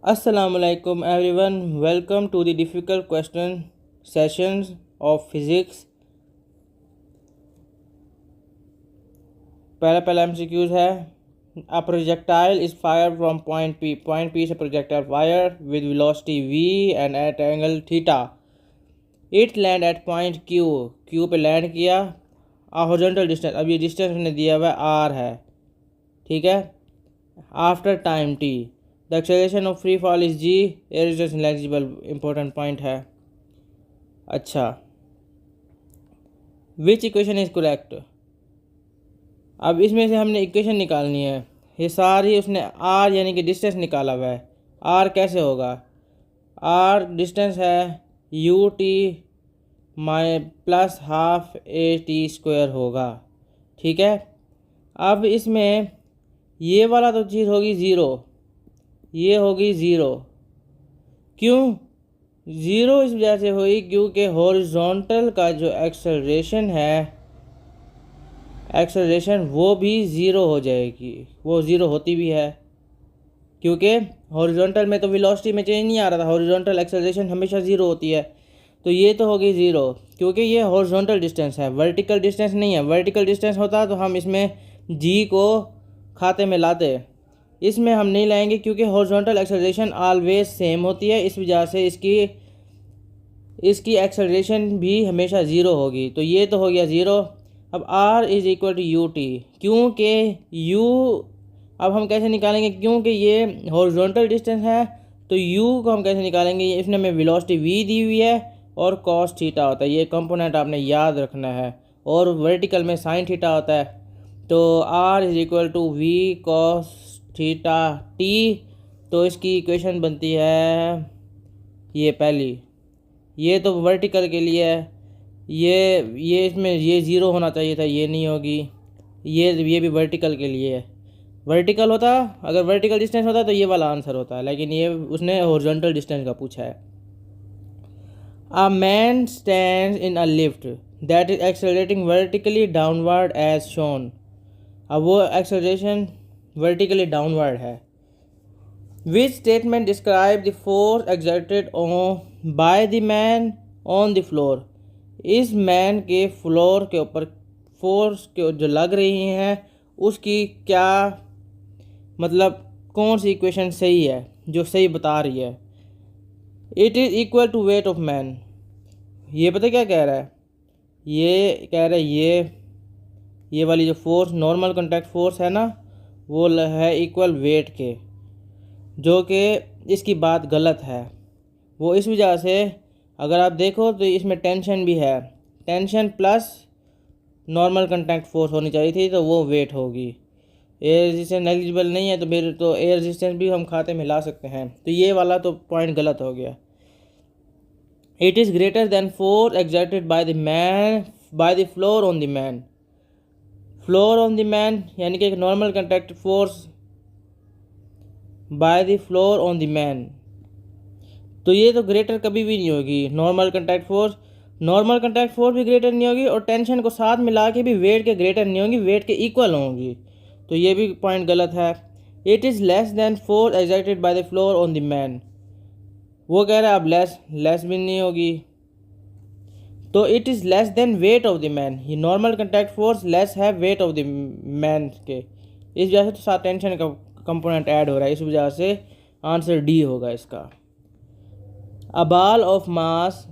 Assalamualaikum everyone. Welcome to the difficult question sessions of physics. पहला MCQs है. A projectile is fired from point P. Point P से projectile fired with velocity v and at angle theta. It land at point Q. Q पे land किया. A horizontal distance. अब ये distance हमने दिया हुआ R है. ठीक है. After time t. The acceleration of free fall is g. Air resistance negligible. Important point है. अच्छा, विच इक्वेशन इज करेक्ट. अब इसमें से हमने इक्वेशन निकालनी है. ये सारी उसने आर यानी कि डिस्टेंस निकाला हुआ है. आर कैसे होगा? आर डिस्टेंस है U T my plus half A T square होगा. ठीक है. अब इसमें ये वाला तो चीज़ होगी ज़ीरो, ये होगी ज़ीरो. क्यों ज़ीरो? इस वजह से हुई क्योंकि हॉरिजॉन्टल का जो एक्सेलरेशन है, एक्सेलरेशन वो भी ज़ीरो हो जाएगी. वो ज़ीरो होती भी है क्योंकि हॉरिजॉन्टल में तो वेलोसिटी में चेंज नहीं आ रहा था. हॉरिजॉन्टल एक्सेलरेशन हमेशा ज़ीरो होती है. तो ये तो होगी ज़ीरो क्योंकि ये हॉरिजॉन्टल डिस्टेंस है, वर्टिकल डिस्टेंस नहीं है. वर्टिकल डिस्टेंस होता तो हम इसमें जी को खाते में लाते. इसमें हम नहीं लाएंगे क्योंकि हॉरिजॉन्टल एक्सेलरेशन ऑलवेज सेम होती है. इस वजह से इसकी एक्सेलरेशन भी हमेशा ज़ीरो होगी. तो ये तो हो गया ज़ीरो. अब r is equal to U T, क्योंकि u अब हम कैसे निकालेंगे? क्योंकि ये हॉरिजॉन्टल डिस्टेंस है तो u को हम कैसे निकालेंगे? इसमें हमें वेलोसिटी v दी हुई है और cos थीटा होता है. ये कंपोनेंट आपने याद रखना है. और वर्टिकल में sin थीटा होता है. तो r is equal to v cos theta t. तो इसकी इक्वेशन बनती है ये पहली. ये तो वर्टिकल के लिए है. ये इसमें ये ज़ीरो होना चाहिए था, ये नहीं होगी. ये भी वर्टिकल के लिए है. वर्टिकल होता, अगर वर्टिकल डिस्टेंस होता तो ये वाला आंसर होता है, लेकिन ये उसने हॉरिजॉन्टल डिस्टेंस का पूछा है. A man stands in a lift that is accelerating vertically downward as shown. अब वो एक्सेलरेशन वर्टिकली डाउनवर्ड है. Which statement describe the force exerted by the man on the floor? इस मैन के floor के ऊपर फोर्स के जो लग रही हैं उसकी क्या मतलब, कौन सी इक्वेशन सही है जो सही बता रही है? It is equal to weight of man. ये पता क्या कह रहा है? ये कह रहा है ये वाली जो फोर्स नॉर्मल कॉन्टैक्ट फोर्स है ना, वो है इक्वल वेट के, जो कि इसकी बात गलत है. वो इस वजह से अगर आप देखो तो इसमें टेंशन भी है. Tension plus normal contact force होनी चाहिए थी, तो वो वेट होगी. एयर रेजिस्टेंस नेग्लिजिबल नहीं है तो फिर तो एयर रेजिस्टेंस भी हम खाते में ला सकते हैं. तो ये वाला तो पॉइंट गलत हो गया. It is greater than force exerted by the man by the floor on the man. Floor on the man यानी कि एक normal contact force by the floor on the man. तो ये तो ग्रेटर कभी भी नहीं होगी. नॉर्मल कॉन्टैक्ट फोर्स भी ग्रेटर नहीं होगी, और टेंशन को साथ मिला के भी वेट के ग्रेटर नहीं होगी, वेट के इक्वल होंगी. तो ये भी पॉइंट गलत है. It is less than force exerted by the floor on the man. वो कह रहा है अब लेस भी नहीं होगी. तो it is less than weight of the man. ये नॉर्मल कॉन्टैक्ट फोर्स लेस है वेट ऑफ द मैन के. इस वजह से तो साथ टेंशन का कंपोनेंट ऐड हो रहा है. इस वजह से आंसर डी होगा इसका. अ बॉल ऑफ मास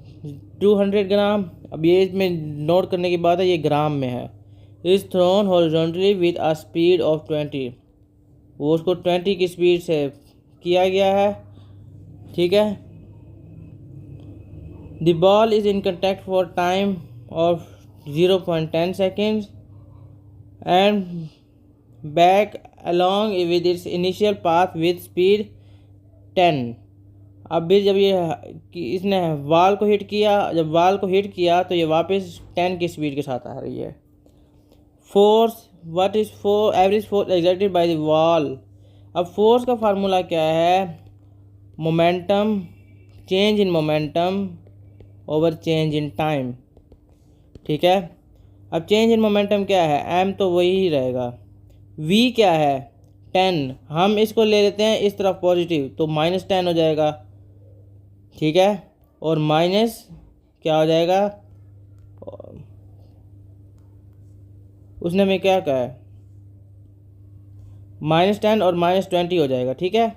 200 ग्राम. अब ये इसमें नोट करने की बात है, ये ग्राम में है. Is thrown horizontally with a speed of 20. वो उसको 20 की स्पीड से किया गया है. ठीक है. The ball is in contact for time of 0.10 seconds and back along with its initial path with speed 10. अब भी जब इसने वाल को हिट किया, जब वाल को हिट किया तो ये वापस 10 की स्पीड के साथ आ रही है. Force what is average force exerted by the wall. अब फोर्स का फार्मूला क्या है? Momentum, change in momentum over change in time. ठीक है. अब चेंज इन मोमेंटम क्या है? एम तो वही रहेगा. v क्या है? 10, हम इसको ले लेते हैं इस तरफ पॉजिटिव, तो -10 हो जाएगा, ठीक है। और माइनस क्या हो जाएगा, उसने हमें क्या कहा है, -10 और -20 हो जाएगा, ठीक है।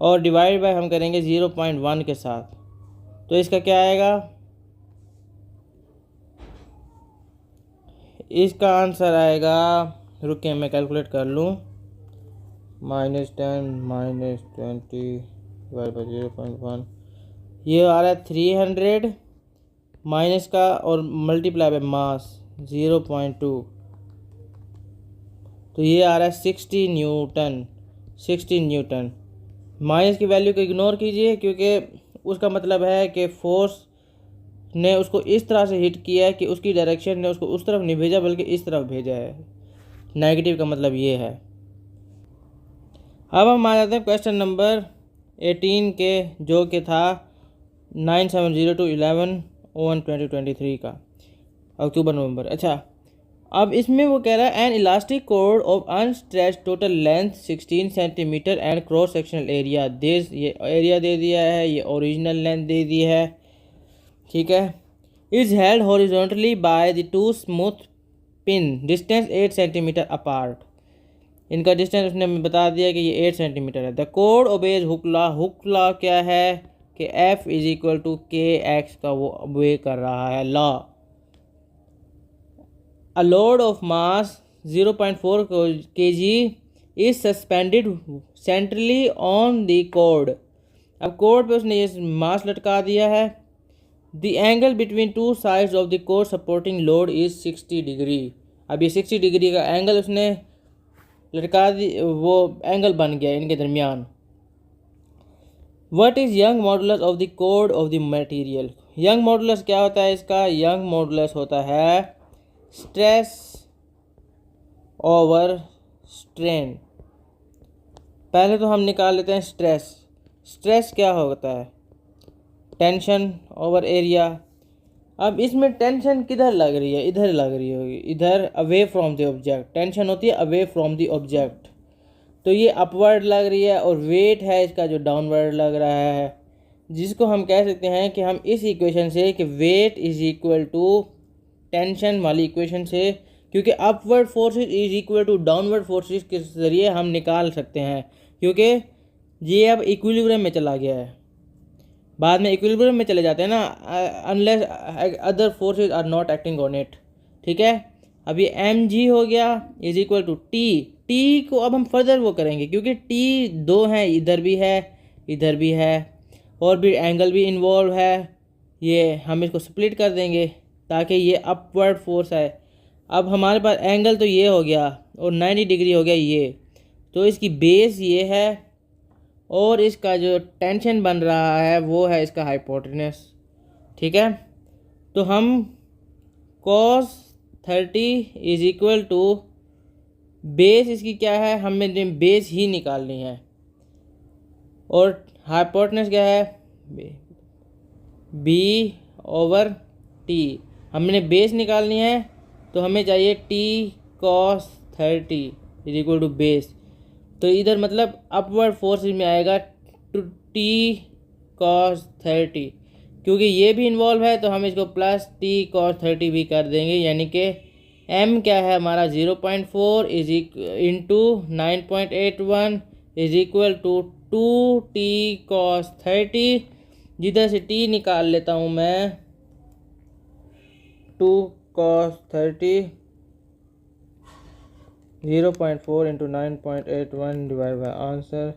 और डिवाइड बाय हम करेंगे 0.1 के साथ, तो इसका क्या आएगा, इसका आंसर आएगा, रुकिए मैं कैलकुलेट कर लूँ, -10 -20 डिवाइड बाय 0.1, ये आ रहा है 300 माइनस का और मल्टीप्लाई बाय मास 0.2, तो ये आ रहा है 60 न्यूटन। 60 न्यूटन। माइनस की वैल्यू को इग्नोर कीजिए क्योंकि उसका मतलब है कि फोर्स ने उसको इस तरह से हिट किया है कि उसकी डायरेक्शन ने उसको उस तरफ नहीं भेजा बल्कि इस तरफ भेजा है। नेगेटिव का मतलब ये है। अब हम आ जाते हैं क्वेश्चन नंबर 18 के, जो कि था 970211/2023 का, अक्टूबर नवंबर। अच्छा, अब इसमें वो कह रहा है N elastic code of unstretched total length 16 centimetre and cross sectional area, ये एरिया दे दिया है, ये ओरिजिनल लेंथ दे दी है, ठीक है। Is held horizontally by the two smooth pin, distance 8 centimetre apart. इनका डिस्टेंस उसने हमें बता दिया कि ये 8 सेंटीमीटर है। The code obeys Hooke law. Hooke law क्या है कि F = kx का वो ओबे कर रहा है law. A load of mass 0.4 kg is suspended centrally on the cord। अब कोड पे उसने ये मास लटका दिया है। The angle between two sides of the cord supporting load is 60 degree. अब ये 60 डिग्री का एंगल उसने लटका दी, वो एंगल बन गया इनके दरमियान। What is young modulus of the cord of the material। Young modulus क्या होता है इसका, यंग मॉडुलस होता है स्ट्रेस ओवर स्ट्रेन। पहले तो हम निकाल लेते हैं स्ट्रेस। स्ट्रेस क्या होता है, टेंशन ओवर एरिया। अब इसमें टेंशन किधर लग रही है, इधर लग रही होगी, इधर away from the object. Tension होती है अवे फ्रॉम द ऑब्जेक्ट, तो ये अपवर्ड लग रही है। और वेट है इसका जो डाउनवर्ड लग रहा है, जिसको हम कह सकते हैं कि हम इस इक्वेशन से कि वेट = टेंशन वाली इक्वेशन से, क्योंकि अपवर्ड फोर्सेस = डाउनवर्ड फोर्सेस के ज़रिए हम निकाल सकते हैं, क्योंकि ये अब इक्विलिब्रियम में चला गया है। बाद में इक्विलिब्रियम में चले जाते हैं ना, unless other forces are not acting on it, ठीक है। अब ये mg हो गया = t। टी को अब हम फर्दर वो करेंगे क्योंकि टी दो हैं, इधर भी है इधर भी है, और भी एंगल भी इन्वॉल्व है। ये हम इसको स्प्लिट कर देंगे ताकि ये अपवर्ड फोर्स आए। अब हमारे पास एंगल तो ये हो गया और 90 डिग्री हो गया ये, तो इसकी बेस ये है और इसका जो टेंशन बन रहा है वो है इसका हाइपोटेनस, ठीक है। तो हम cos 30 = बेस इसकी क्या है, हमें बेस ही निकालनी है, और हाइपोटेनस क्या है b/t। हमने बेस निकालनी है तो हमें चाहिए t cos 30 = बेस। तो इधर मतलब अपवर्ड फोर्स में आएगा t cos 30, क्योंकि ये भी इन्वॉल्व है तो हम इसको प्लस t cos 30 भी कर देंगे, यानी कि m क्या है हमारा 0.4 × 9.81 = 2t cos 30। जिधर से t निकाल लेता हूँ मैं, 2 cos 30 0.4 × 9.81 डिवाइड बाय आंसर।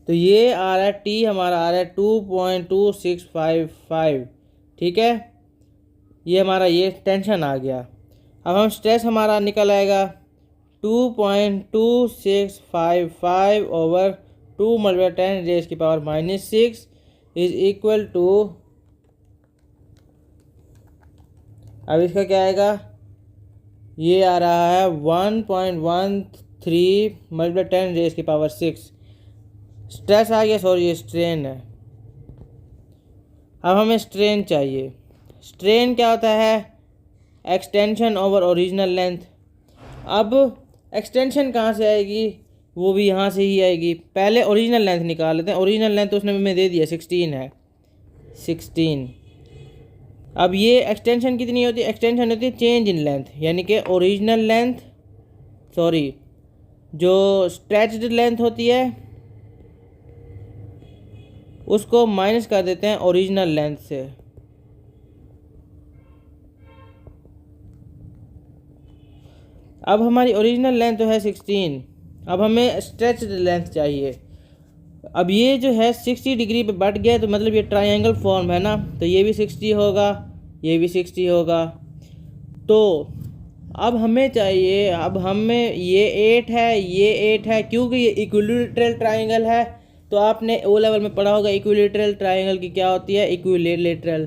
तो ये आ रहा है t हमारा आ रहा है 2.2655, ठीक है। ये हमारा ये टेंशन आ गया। अब हम स्ट्रेस हमारा निकल आएगा 2.2655 / 2 × 10⁻⁻⁶ = अब इसका क्या आएगा, ये आ रहा है 1.13 × 10⁻⁶। स्ट्रेस आ गया, सॉरी ये स्ट्रेन है। अब हमें स्ट्रेन चाहिए। स्ट्रेन क्या होता है, एक्सटेंशन ओवर ओरिजिनल लेंथ। अब एक्सटेंशन कहाँ से आएगी, वो भी यहाँ से ही आएगी। पहले ओरिजिनल लेंथ निकाल लेते हैं। ओरिजिनल लेंथ तो उसने हमें दे दिया 16 है, 16। अब ये एक्सटेंशन कितनी होती है, एक्सटेंशन होती है चेंज इन लेंथ, यानी कि ओरिजिनल लेंथ, सॉरी जो स्ट्रेच्ड लेंथ होती है उसको माइनस कर देते हैं ओरिजिनल लेंथ से। अब हमारी ओरिजिनल लेंथ तो है 16, अब हमें स्ट्रेच्ड लेंथ चाहिए। अब ये जो है 60 डिग्री पे बढ़ गया, तो मतलब ये ट्रायंगल फॉर्म है ना, तो ये भी 60 होगा, ये भी 60 होगा। तो अब हमें चाहिए, अब हमें ये 8 है, ये 8 है, क्योंकि ये इक्विलैटरल ट्रायंगल है। तो आपने ओ लेवल में पढ़ा होगा इक्विलैटरल ट्रायंगल की क्या होती है, इक्विलैटरल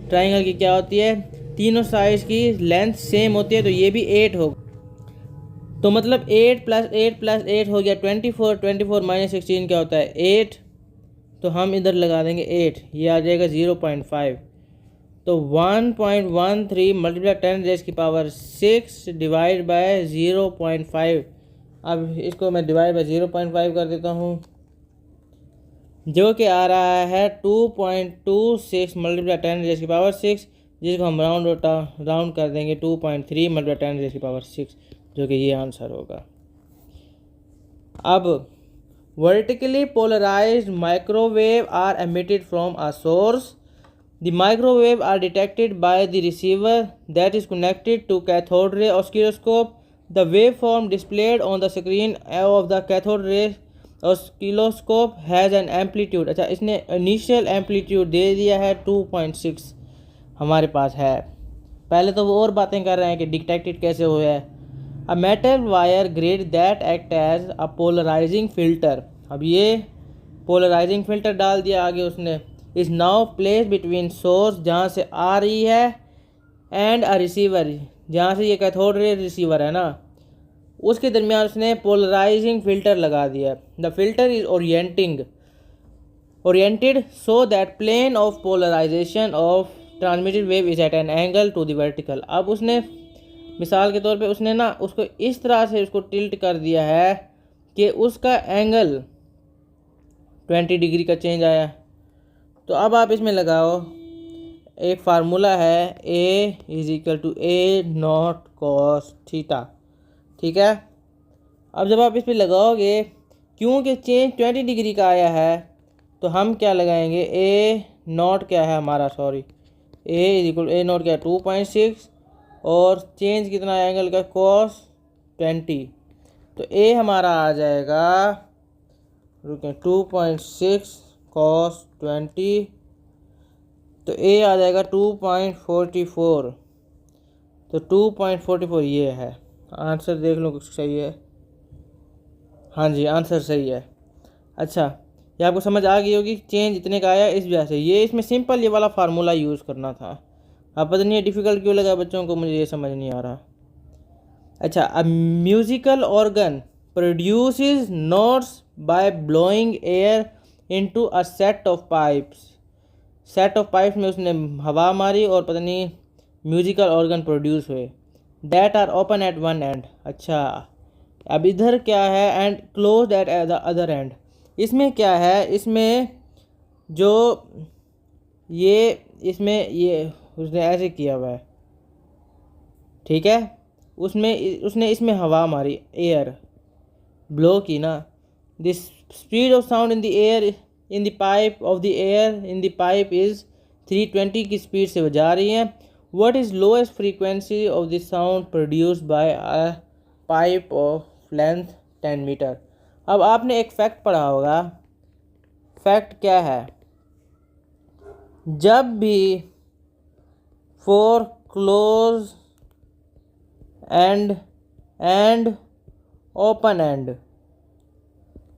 ट्रायंगल की क्या होती है, तीनों साइड्स की लेंथ सेम होती है। तो ये भी 8 होगा, तो मतलब 8 + 8 + 8 हो गया 24, 24 - 16 क्या होता है 8। तो हम इधर लगा देंगे 8, ये आ जाएगा 0.5। तो 1.13 × 10⁻⁶ डिवाइड बाय 0.5। अब इसको मैं डिवाइड बाय 0.5 कर देता हूँ, जो कि आ रहा है 2.26 × 10⁻⁶, जिसको हम राउंड कर देंगे 2.3 × 10⁻⁶, जो कि ये आंसर होगा। अब vertically polarized microwave are emitted from a source. The microwave are detected by the receiver that is connected to cathode ray oscilloscope. The waveform displayed on the screen of the cathode ray oscilloscope has an amplitude। अच्छा, इसने initial amplitude दे दिया है 2.6 हमारे पास है। पहले तो वो और बातें कर रहे हैं कि डिटेक्टेड कैसे हुआ है। A metal wire grid that act as a polarizing filter। अब ये polarizing filter डाल दिया आगे उसने। Is now place between source, जहाँ से आ रही है, एंड अ रिसीवर, जहाँ से ये कैथोड रे रिसीवर है ना, उसके दरमियान उसने पोलराइजिंग फिल्टर लगा दिया। The filter is oriented so that plane of polarization of transmitted wave is at an angle to the vertical. अब उसने मिसाल के तौर पे उसने ना उसको इस तरह से उसको टिल्ट कर दिया है कि उसका एंगल 20 डिग्री का चेंज आया। तो अब आप इसमें लगाओ, एक फार्मूला है A = A0 cos थीटा, ठीक है। अब जब आप इस पर लगाओगे, क्योंकि चेंज 20 डिग्री का आया है, तो हम क्या लगाएंगे, A0 क्या है हमारा, सॉरी A A0 क्या है 2.6, और चेंज कितना है एंगल का, cos 20। तो A हमारा आ जाएगा, रुकें, 2.6 cos 20, तो A आ जाएगा 2.44। तो 2.44 ये है आंसर, देख लो कुछ सही है। हाँ जी, आंसर सही है। अच्छा, ये आपको समझ आ गई होगी, चेंज इतने का आया इस वजह से। ये इसमें सिंपल ये वाला फार्मूला यूज़ करना था। अब पता नहीं डिफ़िकल्ट क्यों लगा बच्चों को, मुझे ये समझ नहीं आ रहा। अच्छा, a musical organ produces notes by blowing air into a set of pipes. Set of pipes में उसने हवा मारी और पता नहीं म्यूजिकल ऑर्गन प्रोड्यूस हुए। That are open at one end. अच्छा, अब इधर क्या है, and close at the other end. इसमें क्या है, इसमें जो इसमें ये उसने ऐसे किया हुआ है, ठीक है। उसने इसमें हवा मारी, एयर ब्लो की ना। This speed of sound in the air in the pipe of the air in the pipe is 320 की स्पीड से जा रही है। What is lowest frequency of the sound produced by a pipe of length 10 metre. अब आपने एक fact पढ़ा होगा। फैक्ट क्या है, जब भी for close and open and,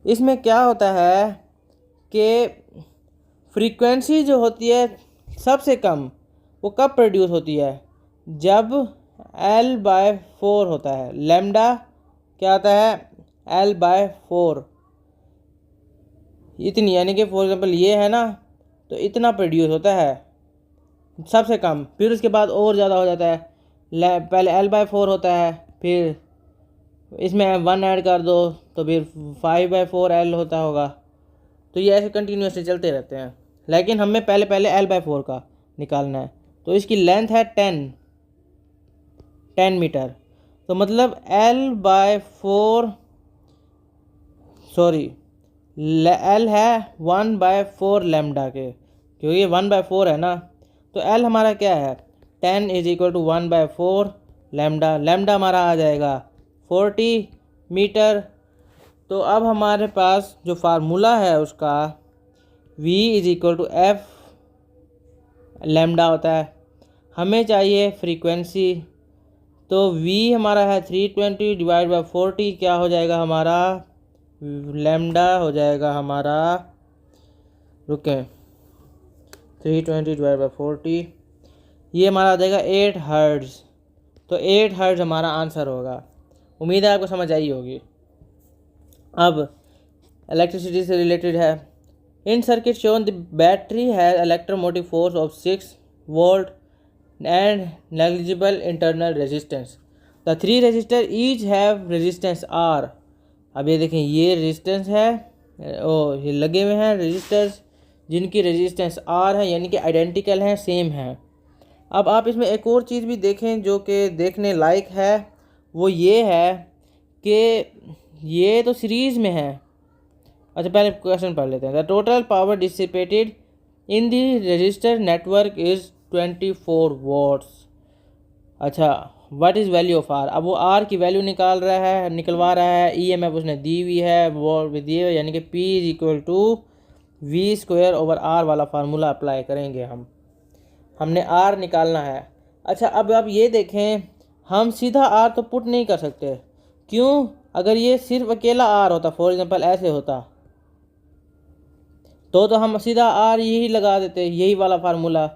इसमें क्या होता है कि फ्रीक्वेंसी जो होती है सबसे कम, वो कब प्रोड्यूस होती है, जब L/4 होता है। लैम्डा क्या आता है, L/4 इतनी, यानी कि फॉर एग्जांपल ये है ना, तो इतना प्रोड्यूस होता है सबसे कम। फिर उसके बाद और ज़्यादा हो जाता है, पहले L/4 होता है, फिर इसमें 1 ऐड कर दो तो फिर 5/4 L होता होगा। तो ये ऐसे कंटिन्यूसली चलते रहते हैं, लेकिन हमें पहले L/4 का निकालना है। तो इसकी लेंथ है 10 मीटर, तो मतलब L है 1/4 लैम्डा के, क्योंकि ये 1/4 है ना। तो L हमारा क्या है, 10 = 1/4 लैम्डा। लैम्डा हमारा आ जाएगा 40 मीटर। तो अब हमारे पास जो फार्मूला है उसका V = F लैम्डा होता है। हमें चाहिए फ्रीक्वेंसी, तो V हमारा है 320 / 40, क्या हो जाएगा हमारा, लैम्डा हो जाएगा हमारा, रुकें, 320 / 40, ये हमारा आ जाएगा 8 हर्ट्ज़। तो 8 हर्ट्ज़ हमारा आंसर होगा। उम्मीद है आपको समझ आई होगी। अब इलेक्ट्रिसिटी से रिलेटेड है। In circuit shown the battery has electromotive force of 6 volt and negligible internal resistance. The 3 resistor each have resistance R। अब ये देखें, ये रेजिस्टेंस है, ये लगे हुए हैं रेजिस्टर्स जिनकी रेजिस्टेंस R है, यानी कि आइडेंटिकल हैं, सेम हैं। अब आप इसमें एक और चीज़ भी देखें जो कि देखने लायक है, वो ये है कि ये तो सीरीज़ में है। अच्छा, पहले क्वेश्चन पढ़ लेते हैं। The total power dissipated in the resistor network is 24 watts. अच्छा, what is value of R। अब वो R की वैल्यू निकलवा रहा है। EMF उसने दी हुई है, वो दिए हुए, यानी कि P = V²/R वाला फार्मूला अप्लाई करेंगे। हमने R निकालना है। अच्छा, अब आप ये देखें, हम सीधा R तो पुट नहीं कर सकते। क्यों? अगर ये सिर्फ अकेला R होता, फॉर एग्जांपल ऐसे होता, तो हम सीधा R यही लगा देते, यही वाला फार्मूला।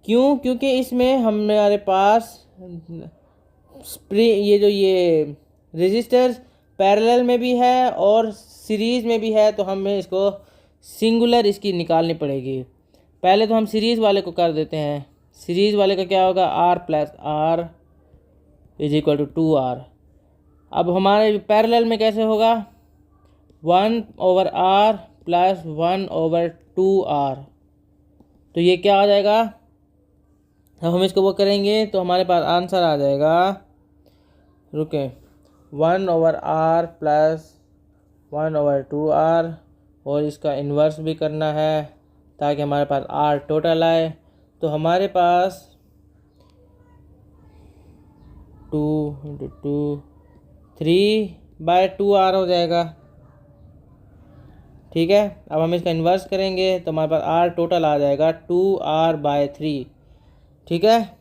क्यों? क्योंकि इसमें हमारे पास ये रेजिस्टर्स पैरेलल में भी है और सीरीज़ में भी है, तो हमें इसको सिंगुलर इसकी निकालनी पड़ेगी। पहले तो हम सीरीज़ वाले को कर देते हैं। सीरीज़ वाले का क्या होगा, R + R = 2R। अब हमारे पैरेलल में कैसे होगा, 1/R + 1/2R। तो ये क्या आ जाएगा, अब हम इसको वो करेंगे तो हमारे पास आंसर आ जाएगा, रुकें, 1/R + 1/2R, और इसका इन्वर्स भी करना है ताकि हमारे पास R टोटल आए। तो हमारे पास 2 × 2 3/2R हो जाएगा। ठीक है, अब हम इसका इन्वर्स करेंगे तो हमारे पास R टोटल आ जाएगा 2R/3। ठीक है,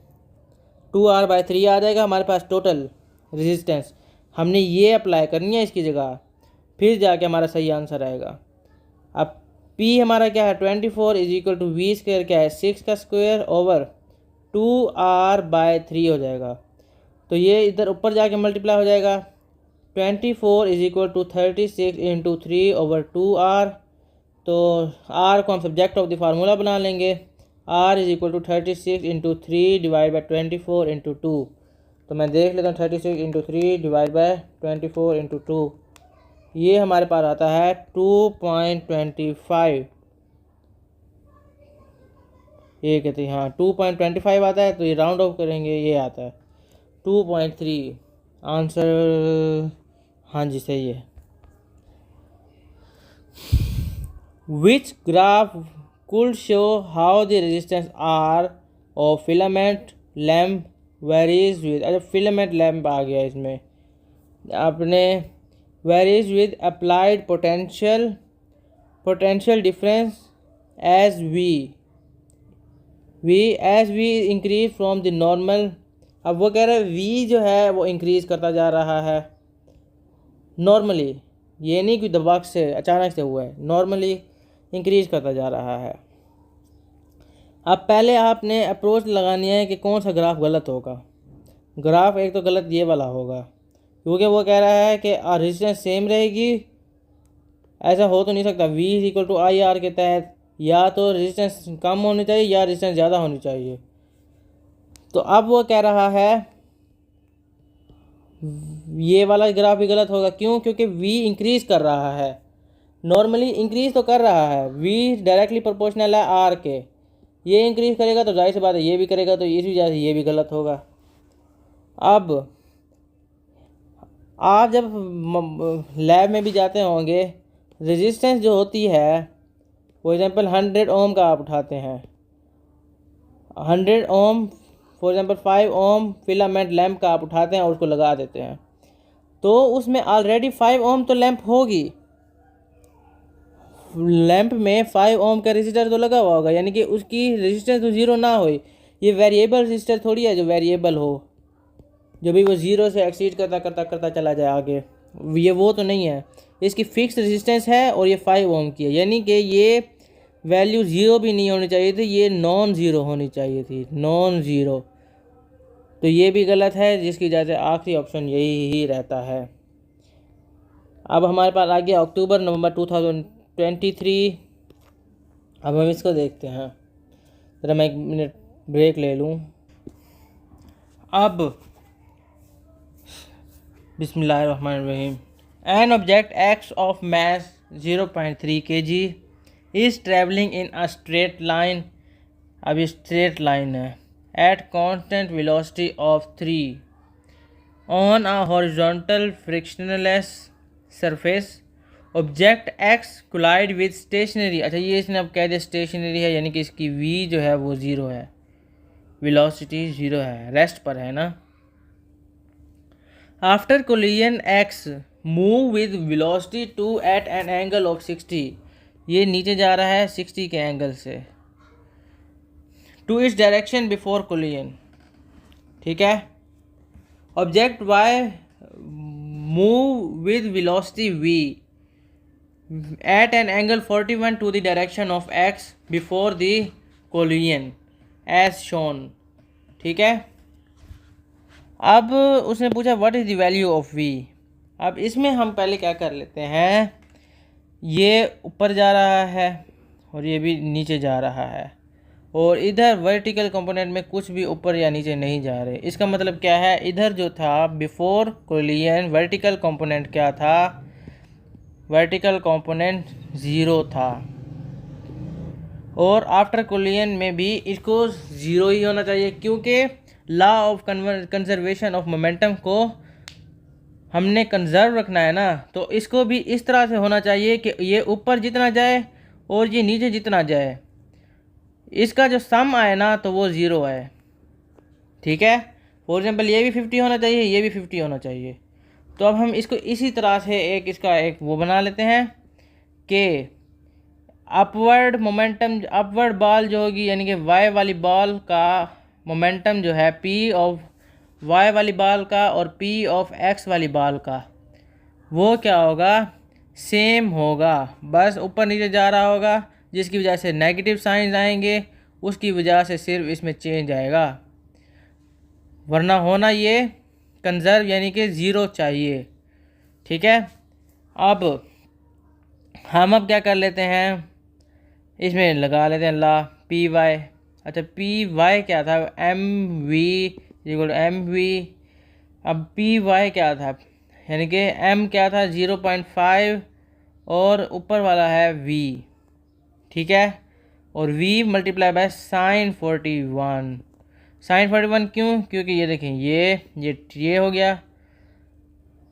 2R/3 आ जाएगा हमारे पास टोटल रेजिस्टेंस। हमने ये अप्लाई करनी है इसकी जगह, फिर जाके हमारा सही आंसर आएगा। अब P हमारा क्या है, 24 = V² क्या है, 6²/2R/3 हो जाएगा। तो ये इधर ऊपर जाके मल्टीप्लाई हो जाएगा। 24 = 36 × 3/2R। तो R को हम सब्जेक्ट ऑफ द फार्मूला बना लेंगे। R = 36 × 3 / 24 × 2। तो मैं देख लेता हूँ, 36 × 3 / 24 × 2, ये हमारे पास आता है 2.25। ये कहते हैं, हाँ 2.25 आता है। तो ये राउंड ऑफ करेंगे, ये आता है 2.3। आंसर हाँ जी सही है। Which graph could show how the resistance R of filament lamp varies with, अच्छा filament lamp आ गया इसमें, आपने varies with applied potential difference as V increase from the normal। अब वो कह रहे हैं V जो है वो इंक्रीज़ करता जा रहा है नॉर्मली, ये नहीं कि दबाव से अचानक से हुआ है, नॉर्मली इंक्रीज़ करता जा रहा है। अब पहले आपने अप्रोच लगानी है कि कौन सा ग्राफ गलत होगा। ग्राफ एक तो गलत ये वाला होगा, क्योंकि वो कह रहा है कि रेजिस्टेंस सेम रहेगी। ऐसा हो तो नहीं सकता। V = IR के तहत या तो रेजिस्टेंस कम होनी चाहिए या रेजिस्टेंस ज़्यादा होनी चाहिए। तो अब वो कह रहा है ये वाला ग्राफ भी गलत होगा। क्यों? क्योंकि वी इंक्रीज़ कर रहा है, नॉर्मली इंक्रीज़ तो कर रहा है, वी डायरेक्टली प्रोपोर्शनल है आर के। ये इंक्रीज़ करेगा तो जाहिर सी बात है ये भी करेगा, तो इस वजह से ये भी गलत होगा। अब आप जब लैब में भी जाते होंगे, रेजिस्टेंस जो होती है, फॉर एग्ज़ाम्पल 100 ओम का आप उठाते हैं, 100 ohm for example 5 ohm filament lamp का आप उठाते हैं और उसको लगा देते हैं, तो उसमें ऑलरेडी 5 ओम तो लैंप होगी, लैंप में 5 ओम का रेजिस्टर तो लगा हुआ होगा, यानी कि उसकी रेजिस्टेंस तो ज़ीरो ना हो। ये वेरिएबल रेजिस्टर थोड़ी है जो वेरिएबल हो, जो भी वो ज़ीरो से एक्सीड करता करता करता चला जाए आगे, ये वो तो नहीं है। इसकी फ़िक्स रेजिस्टेंस है और ये 5 ओम की है, यानी कि ये वैल्यू ज़ीरो भी नहीं होनी चाहिए थी, ये नॉन ज़ीरो होनी चाहिए थी, नॉन ज़ीरो। तो ये भी गलत है, जिसकी वजह से आखिरी ऑप्शन यही ही रहता है। अब हमारे पास आ गया अक्टूबर नवंबर 2023। अब हम इसको देखते हैं, ज़रा मैं 1 मिनट ब्रेक ले लूँ। अब बिस्मिल्लाहिर्रहमानिर्रहीम। An object X of mass 0.3 kg is travelling in a straight line, अब ये स्ट्रेट लाइन है, at constant velocity of 3 on a horizontal frictionless surface. Object X collide with stationary, अच्छा ये इसने अब कह दिया स्टेशनरी है, यानी कि इसकी वी जो है वो ज़ीरो है, वेलोसिटी ज़ीरो है, रेस्ट पर है ना। After collision X move with velocity 2 at an angle of 60, ये नीचे जा रहा है 60 के एंगल से, to its direction before collision, ठीक है। Object Y move with velocity v at an angle 41 to the direction of x before the collision as shown, ठीक है। अब उसने पूछा what is the value of v। अब इसमें हम पहले क्या कर लेते हैं, ये ऊपर जा रहा है और ये भी नीचे जा रहा है, और इधर वर्टिकल कंपोनेंट में कुछ भी ऊपर या नीचे नहीं जा रहे। इसका मतलब क्या है, इधर जो था बिफोर कोलिजन वर्टिकल कंपोनेंट क्या था, वर्टिकल कंपोनेंट ज़ीरो था, और आफ्टर कोलिजन में भी इसको ज़ीरो ही होना चाहिए, क्योंकि law of conservation of momentum को हमने कंजर्व रखना है ना, तो इसको भी इस तरह से होना चाहिए कि ये ऊपर जितना जाए और ये नीचे जितना जाए, इसका जो सम आए ना तो वो ज़ीरो है, ठीक है। फॉर एग्जांपल ये भी 50 होना चाहिए, ये भी 50 होना चाहिए। तो अब हम इसको इसी तरह से इसका एक वो बना लेते हैं कि अपवर्ड मोमेंटम, अपवर्ड बॉल जो होगी, यानी कि वाई वाली बॉल का मोमेंटम जो है पी ऑफ वाई वाली बॉल का और पी ऑफ एक्स वाली बॉल का, वो क्या होगा, सेम होगा, बस ऊपर नीचे जा रहा होगा, जिसकी वजह से नेगेटिव साइंस आएंगे, उसकी वजह से सिर्फ इसमें चेंज आएगा, वरना होना ये कंजर्व यानी कि ज़ीरो चाहिए, ठीक है। अब हम क्या कर लेते हैं, इसमें लगा लेते हैं ला पी वाई। अच्छा पी वाई क्या था, M V equal to M V. अब पी वाई क्या था, यानी कि एम क्या था 0.5 और ऊपर वाला है वी, ठीक है, और v multiply by sine 41। Sine 41 क्यों, क्योंकि ये देखें ये हो गया,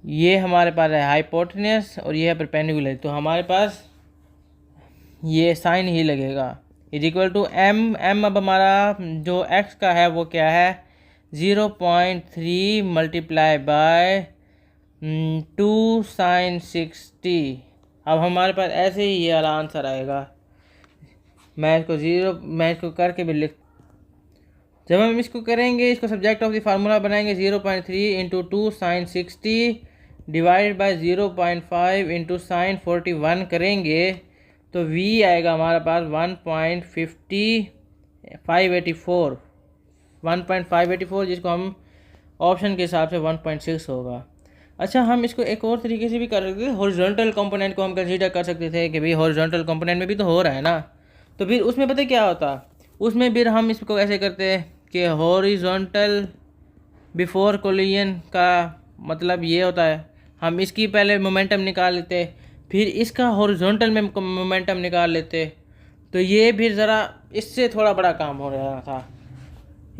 ये हमारे पास है हाइपोटेन्यूस और ये है परपेंडिकुलर, तो हमारे पास ये साइन ही लगेगा, इज इक्वल टू एम। अब हमारा जो x का है वो क्या है 0.3 मल्टीप्लाई बाय 2 साइन 60। अब हमारे पास ऐसे ही ये वाला आंसर आएगा। मैं इसको करके भी लिख, जब हम इसको करेंगे, इसको सब्जेक्ट ऑफ द फार्मूला बनाएंगे 0.3 into 2 sine 60 divide by 0.5 into sine 41 करेंगे, तो v आएगा हमारे पास 1.584, जिसको हम ऑप्शन के हिसाब से 1.6 होगा। अच्छा हम इसको एक और तरीके से भी कर सकते थे, हॉरिजॉन्टल कंपोनेंट को हम कंसीडर कर सकते थे कि भाई हॉरिजॉन्टल कंपोनेंट में भी तो हो रहा है ना, तो फिर उसमें पता क्या होता, उसमें फिर हम इसको ऐसे करते हैं कि हॉरिजॉन्टल बिफोर कोलिजन का मतलब ये होता है, हम इसकी पहले मोमेंटम निकाल लेते, फिर इसका हॉरिजॉन्टल में मोमेंटम निकाल लेते, तो ये फिर ज़रा इससे थोड़ा बड़ा काम हो रहा था,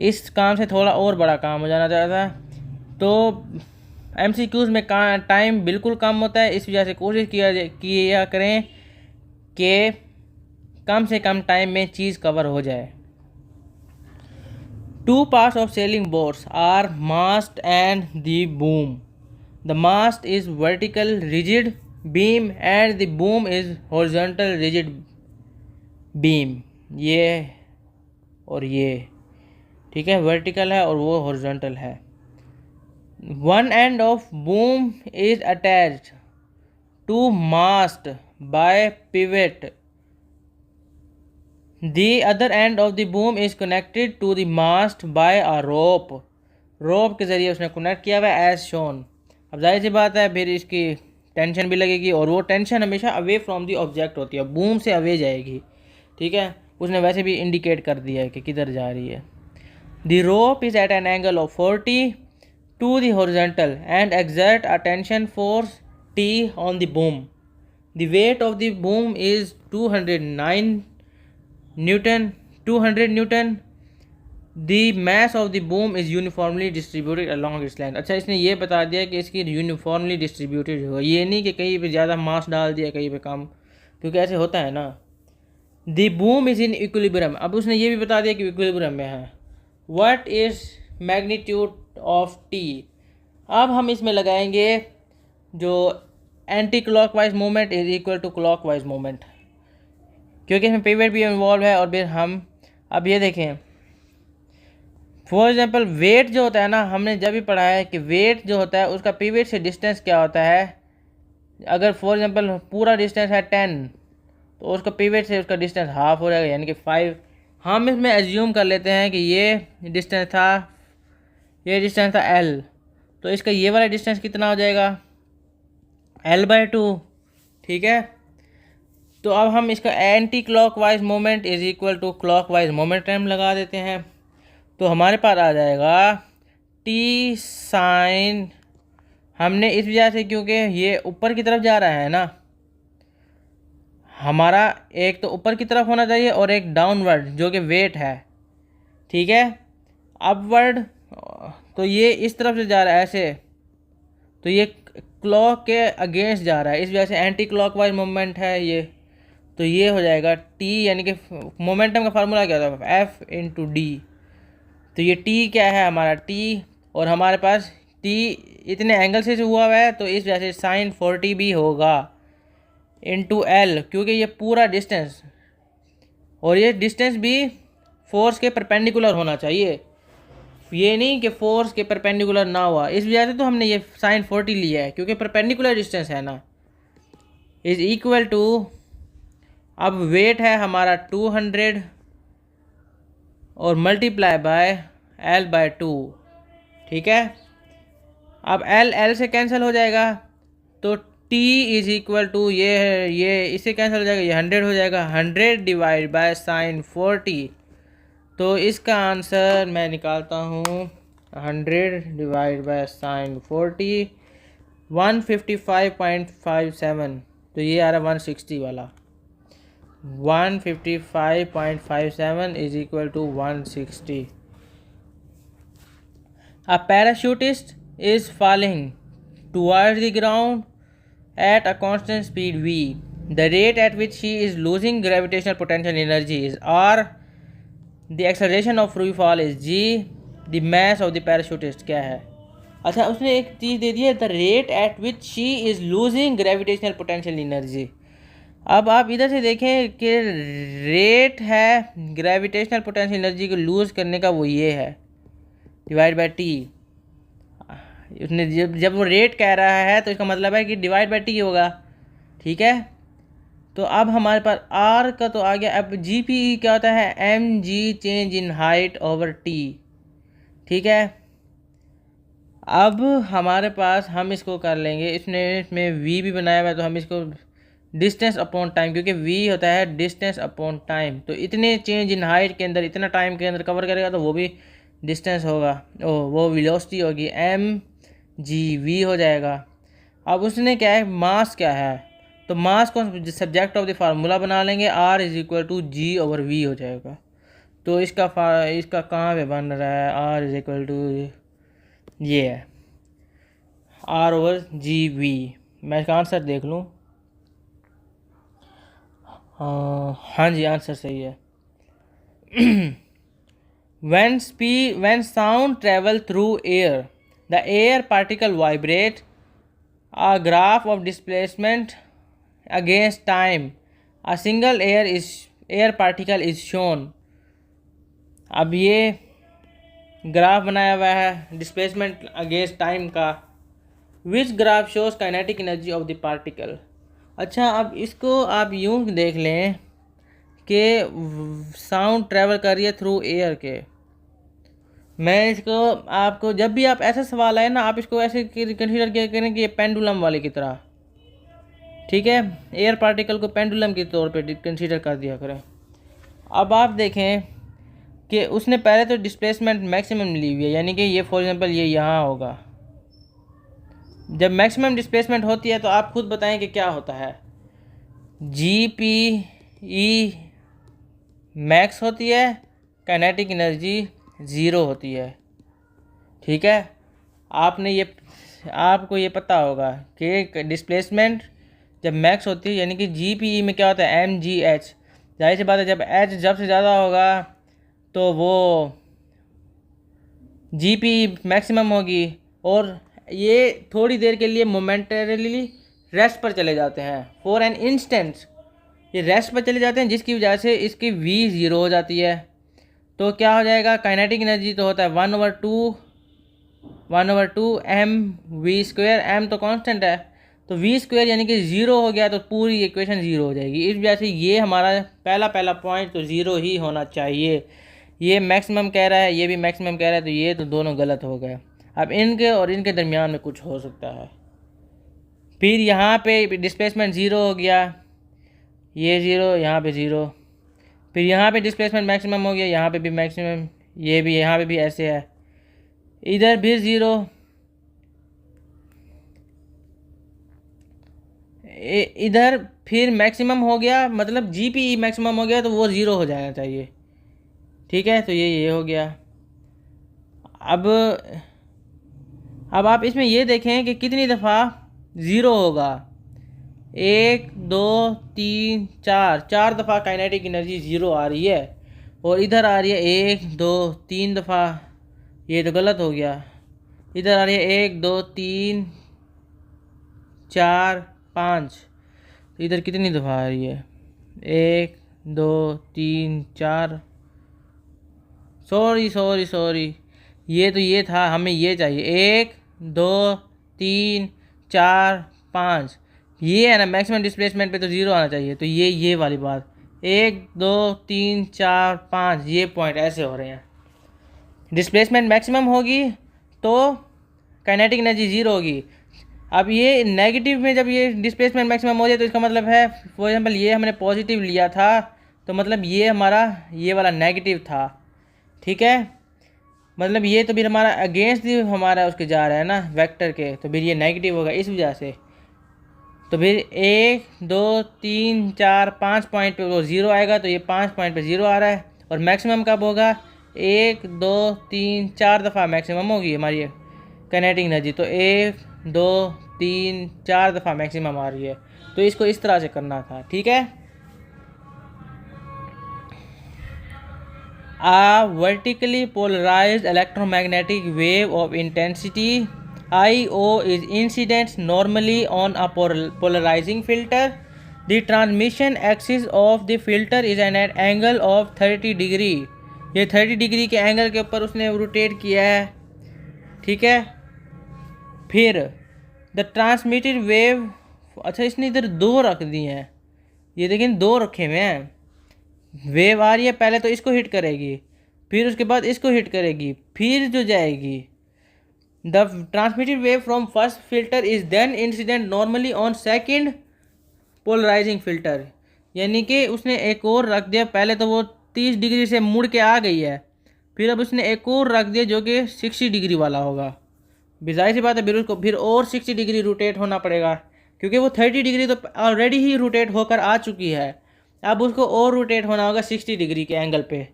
इस काम से थोड़ा और बड़ा काम हो जाना चाहता था। तो MCQs में टाइम बिल्कुल कम होता है, इस वजह से कोशिश किया करें कि कम से कम टाइम में चीज़ कवर हो जाए। 2 parts of sailing boats are mast and the boom. The mast is vertical rigid beam and the boom is horizontal rigid beam. ये और ये ठीक है, वर्टिकल है और वो हॉरिजॉन्टल है। One end of boom is attached to mast by pivot. The other end of the boom is connected to the mast by a rope. रोप के ज़रिए उसने कनेक्ट किया हुआ है एज शोन। अब जाहिर सी बात है फिर इसकी टेंशन भी लगेगी, और वो टेंशन हमेशा अवे फ्रॉम दी ऑब्जेक्ट होती है, बूम से अवे जाएगी। ठीक है, उसने वैसे भी इंडिकेट कर दिया है कि किधर जा रही है। The rope is at an angle of 40 to the horizontal and exert a tension force T on the boom. The weight of the boom is 200 Newton. The mass of the boom is uniformly distributed along its length. अच्छा, इसने ये बता दिया कि इसकी uniformly distributed हो, ये नहीं कि कहीं पे ज़्यादा मास डाल दिया कहीं पे कम, क्योंकि ऐसे होता है ना। The boom is in equilibrium, अब उसने ये भी बता दिया कि इक्विलिब्रियम में है। What is magnitude of T, अब हम इसमें लगाएंगे जो anti clockwise movement is equal to clockwise movement, क्योंकि इसमें पिवट भी इन्वॉल्व है। और फिर हम अब ये देखें, फॉर एग्जांपल वेट जो होता है ना, हमने जब भी पढ़ा है कि वेट जो होता है उसका पिवट से डिस्टेंस क्या होता है। अगर फॉर एग्जांपल पूरा डिस्टेंस है 10, तो उसका पिवट से उसका डिस्टेंस हाफ हो जाएगा, यानी कि 5। हम इसमें एज्यूम कर लेते हैं कि ये डिस्टेंस था L, तो इसका ये वाला डिस्टेंस कितना हो जाएगा L/2। ठीक है, तो अब हम इसका anti clockwise moment is equal to clockwise momentum लगा देते हैं, तो हमारे पास आ जाएगा T साइन, हमने इस वजह से क्योंकि ये ऊपर की तरफ जा रहा है ना, हमारा एक तो ऊपर की तरफ होना चाहिए और एक डाउनवर्ड जो कि वेट है। ठीक है, अपवर्ड तो ये इस तरफ से जा रहा है ऐसे, तो ये क्लॉक के अगेंस्ट जा रहा है, इस वजह से एंटी क्लॉकवाइज मूवमेंट है ये। तो ये हो जाएगा T, यानी कि मोमेंटम का फार्मूला क्या होता है F/D। तो ये T क्या है हमारा T, और हमारे पास T इतने एंगल से हुआ है, तो इस वजह से साइन 40 भी होगा इंटू L, क्योंकि ये पूरा डिस्टेंस, और ये डिस्टेंस भी फोर्स के परपेंडिकुलर होना चाहिए, ये नहीं कि फोर्स के परपेंडिकुलर ना हुआ। इस वजह से तो हमने ये साइन 40 लिया है, क्योंकि परपेंडिकुलर डिस्टेंस है ना। इज इक्वल टू, अब वेट है हमारा 200 और मल्टीप्लाई बाय L/2। ठीक है, अब L से कैंसिल हो जाएगा, तो T इज इक्वल टू ये इससे कैंसिल हो जाएगा, ये 100 हो जाएगा, 100 डिवाइड बाय साइन 40। तो इसका आंसर मैं निकालता हूँ 100 डिवाइड बाय साइन 40, 155.57, तो ये आ रहा 160 वाला। 155.57 is equal to 160। A parachutist is falling towards the ground at a constant speed v. The rate at which she is losing gravitational potential energy is r. The acceleration of free fall is g. The mass of the parachutist क्या है। अच्छा, उसने एक चीज़ दे दी है, the rate at which she is losing gravitational potential energy। अब आप इधर से देखें कि रेट है ग्रेविटेशनल पोटेंशियल एनर्जी को लूज़ करने का, वो ये है डिवाइड बाय टी। उसने जब वो रेट कह रहा है तो इसका मतलब है कि डिवाइड बाय टी होगा। ठीक है, तो अब हमारे पास आर का तो आ गया। अब जी पी ई क्या होता है, M G change in height over T. ठीक है, अब हमारे पास हम इसको कर लेंगे, इसमें वी भी बनाया हुआ है, तो हम इसको डिस्टेंस अपॉन टाइम, क्योंकि वी होता है डिस्टेंस अपॉन टाइम, तो इतने चेंज इन हाइट के अंदर इतना टाइम के अंदर कवर करेगा, तो वो भी डिस्टेंस होगा, वो वेलोसिटी होगी। एम जी वी हो जाएगा। अब उसने क्या है, मास क्या है, तो मास को सब्जेक्ट ऑफ द फार्मूला बना लेंगे, R is equal to G over V हो जाएगा। तो इसका कहाँ पे बन रहा है, आर इज इक्वल टू, ये है आर ओवर जी वी। मैं इसका आंसर देख लूँ, हाँ जी आंसर सही है। when sound travel through air, the air particle vibrate, a graph of displacement against time, a single air particle is shown। अब ये ग्राफ बनाया हुआ है डिस्प्लेसमेंट अगेंस्ट टाइम का। Which graph shows kinetic energy of the particle. अच्छा, अब इसको आप यूँ देख लें कि साउंड ट्रैवल कर रही है थ्रू एयर के। मैं इसको आपको, जब भी आप ऐसा सवाल आए ना, आप इसको ऐसे कंसीडर किया करें कि ये पेंडुलम वाले की तरह, ठीक है, एयर पार्टिकल को पेंडुलम के तौर पे कंसीडर कर दिया करें। अब आप देखें कि उसने पहले तो डिस्प्लेसमेंट मैक्सिमम ली हुई है, यानी कि ये फॉर एग्जांपल ये यहाँ होगा। जब मैक्सिमम डिस्प्लेसमेंट होती है तो आप खुद बताएं कि क्या होता है, जी पी ई मैक्स होती है, काइनेटिक एनर्जी ज़ीरो होती है। ठीक है, आपको ये पता होगा कि डिस्प्लेसमेंट जब मैक्स होती है, यानी कि जी पी ई में क्या होता है, एम जी एच। जाहिर सी बात है, जब एच जब से ज़्यादा होगा तो वो जी पी ई मैक्सिमम होगी, और ये थोड़ी देर के लिए मोमेंटरीली रेस्ट पर चले जाते हैं, फॉर एन इंस्टेंट ये रेस्ट पर चले जाते हैं, जिसकी वजह से इसकी वी ज़ीरो हो जाती है। तो क्या हो जाएगा, काइनेटिक एनर्जी तो होता है 1/2 एम वी स्क्वायर। एम तो कांस्टेंट है, तो वी स्क्वायर यानी कि ज़ीरो हो गया तो पूरी इक्वेशन ज़ीरो हो जाएगी। इस वजह से ये हमारा पहला पॉइंट तो ज़ीरो ही होना चाहिए। ये मैक्सिमम कह रहा है, ये भी मैक्सिमम कह रहा है, तो ये तो दोनों गलत हो गए। अब इनके और इनके दरमियान में कुछ हो सकता है। फिर यहाँ पे डिस्प्लेसमेंट ज़ीरो हो गया, ये ज़ीरो, यहाँ पे ज़ीरो। फिर यहाँ पे डिस्प्लेसमेंट मैक्सिमम हो गया, यहाँ पे भी मैक्सिमम, ये भी यहाँ पे भी ऐसे है, इधर भी ज़ीरो, इधर फिर मैक्सिमम हो गया, मतलब जी पी ई मैक्सिमम हो गया तो वो ज़ीरो हो जाना चाहिए। ठीक है, तो ये हो गया। अब आप इसमें ये देखें कि कितनी दफ़ा ज़ीरो होगा, 1 2 3 4 दफ़ा काइनेटिक एनर्जी ज़ीरो आ रही है, और इधर आ रही है 1 2 3 दफ़ा। ये तो गलत हो गया, इधर आ रही है 1 2 3 4 5, तो इधर कितनी दफ़ा आ रही है, 1 2 3 4, सॉरी, ये था, हमें ये चाहिए 1 2 3 4 5, ये है ना मैक्सिमम डिस्प्लेसमेंट पे तो ज़ीरो आना चाहिए। तो ये वाली बात, 1 2 3 4 5, ये पॉइंट ऐसे हो रहे हैं। डिस्प्लेसमेंट मैक्सिमम होगी तो काइनेटिक एनर्जी ज़ीरो होगी। अब ये नेगेटिव में जब ये डिस्प्लेसमेंट मैक्सिमम हो जाए तो इसका मतलब है, फॉर एग्जांपल ये हमने पॉजिटिव लिया था, तो मतलब ये हमारा ये वाला नेगेटिव था। ठीक है, मतलब ये तो फिर हमारा अगेंस्ट हमारा उसके जा रहा है ना वेक्टर के, तो फिर ये नेगेटिव होगा इस वजह से। तो फिर 1 2 3 4 5 पॉइंट पे वो ज़ीरो आएगा, तो ये 5 पॉइंट पे ज़ीरो आ रहा है। और मैक्सिमम कब होगा, 1 2 3 4 दफ़ा मैक्सिमम होगी हमारी काइनेटिक एनर्जी, तो 1 2 3 4 दफ़ा मैक्सिमम आ रही है। तो इसको इस तरह से करना था। ठीक है, A vertically polarized electromagnetic wave of intensity IO is incident normally on a polarizing filter. The transmission axis of the filter is at an angle of 30 degree. ये 30 डिग्री के एंगल के ऊपर उसने रोटेट किया है। ठीक है, फिर द ट्रांसमिटेड वेव, अच्छा इसने इधर दो रख दी हैं, ये देखें दो रखे हुए हैं। वेव आ रही है, पहले तो इसको हिट करेगी, फिर उसके बाद इसको हिट करेगी, फिर जो जाएगी। The transmitted wave from first filter is then incident normally on second polarizing filter. यानी कि उसने एक और रख दिया, पहले तो वो 30 डिग्री से मुड़ के आ गई है, फिर अब उसने एक और रख दिया जो कि 60 डिग्री वाला होगा, जाहिर सी बात है फिर उसको फिर और 60 डिग्री रोटेट होना पड़ेगा, क्योंकि वो 30 डिग्री तो ऑलरेडी ही रोटेट होकर आ चुकी है। अब उसको और रोटेट होना होगा 60 डिग्री के एंगल पे,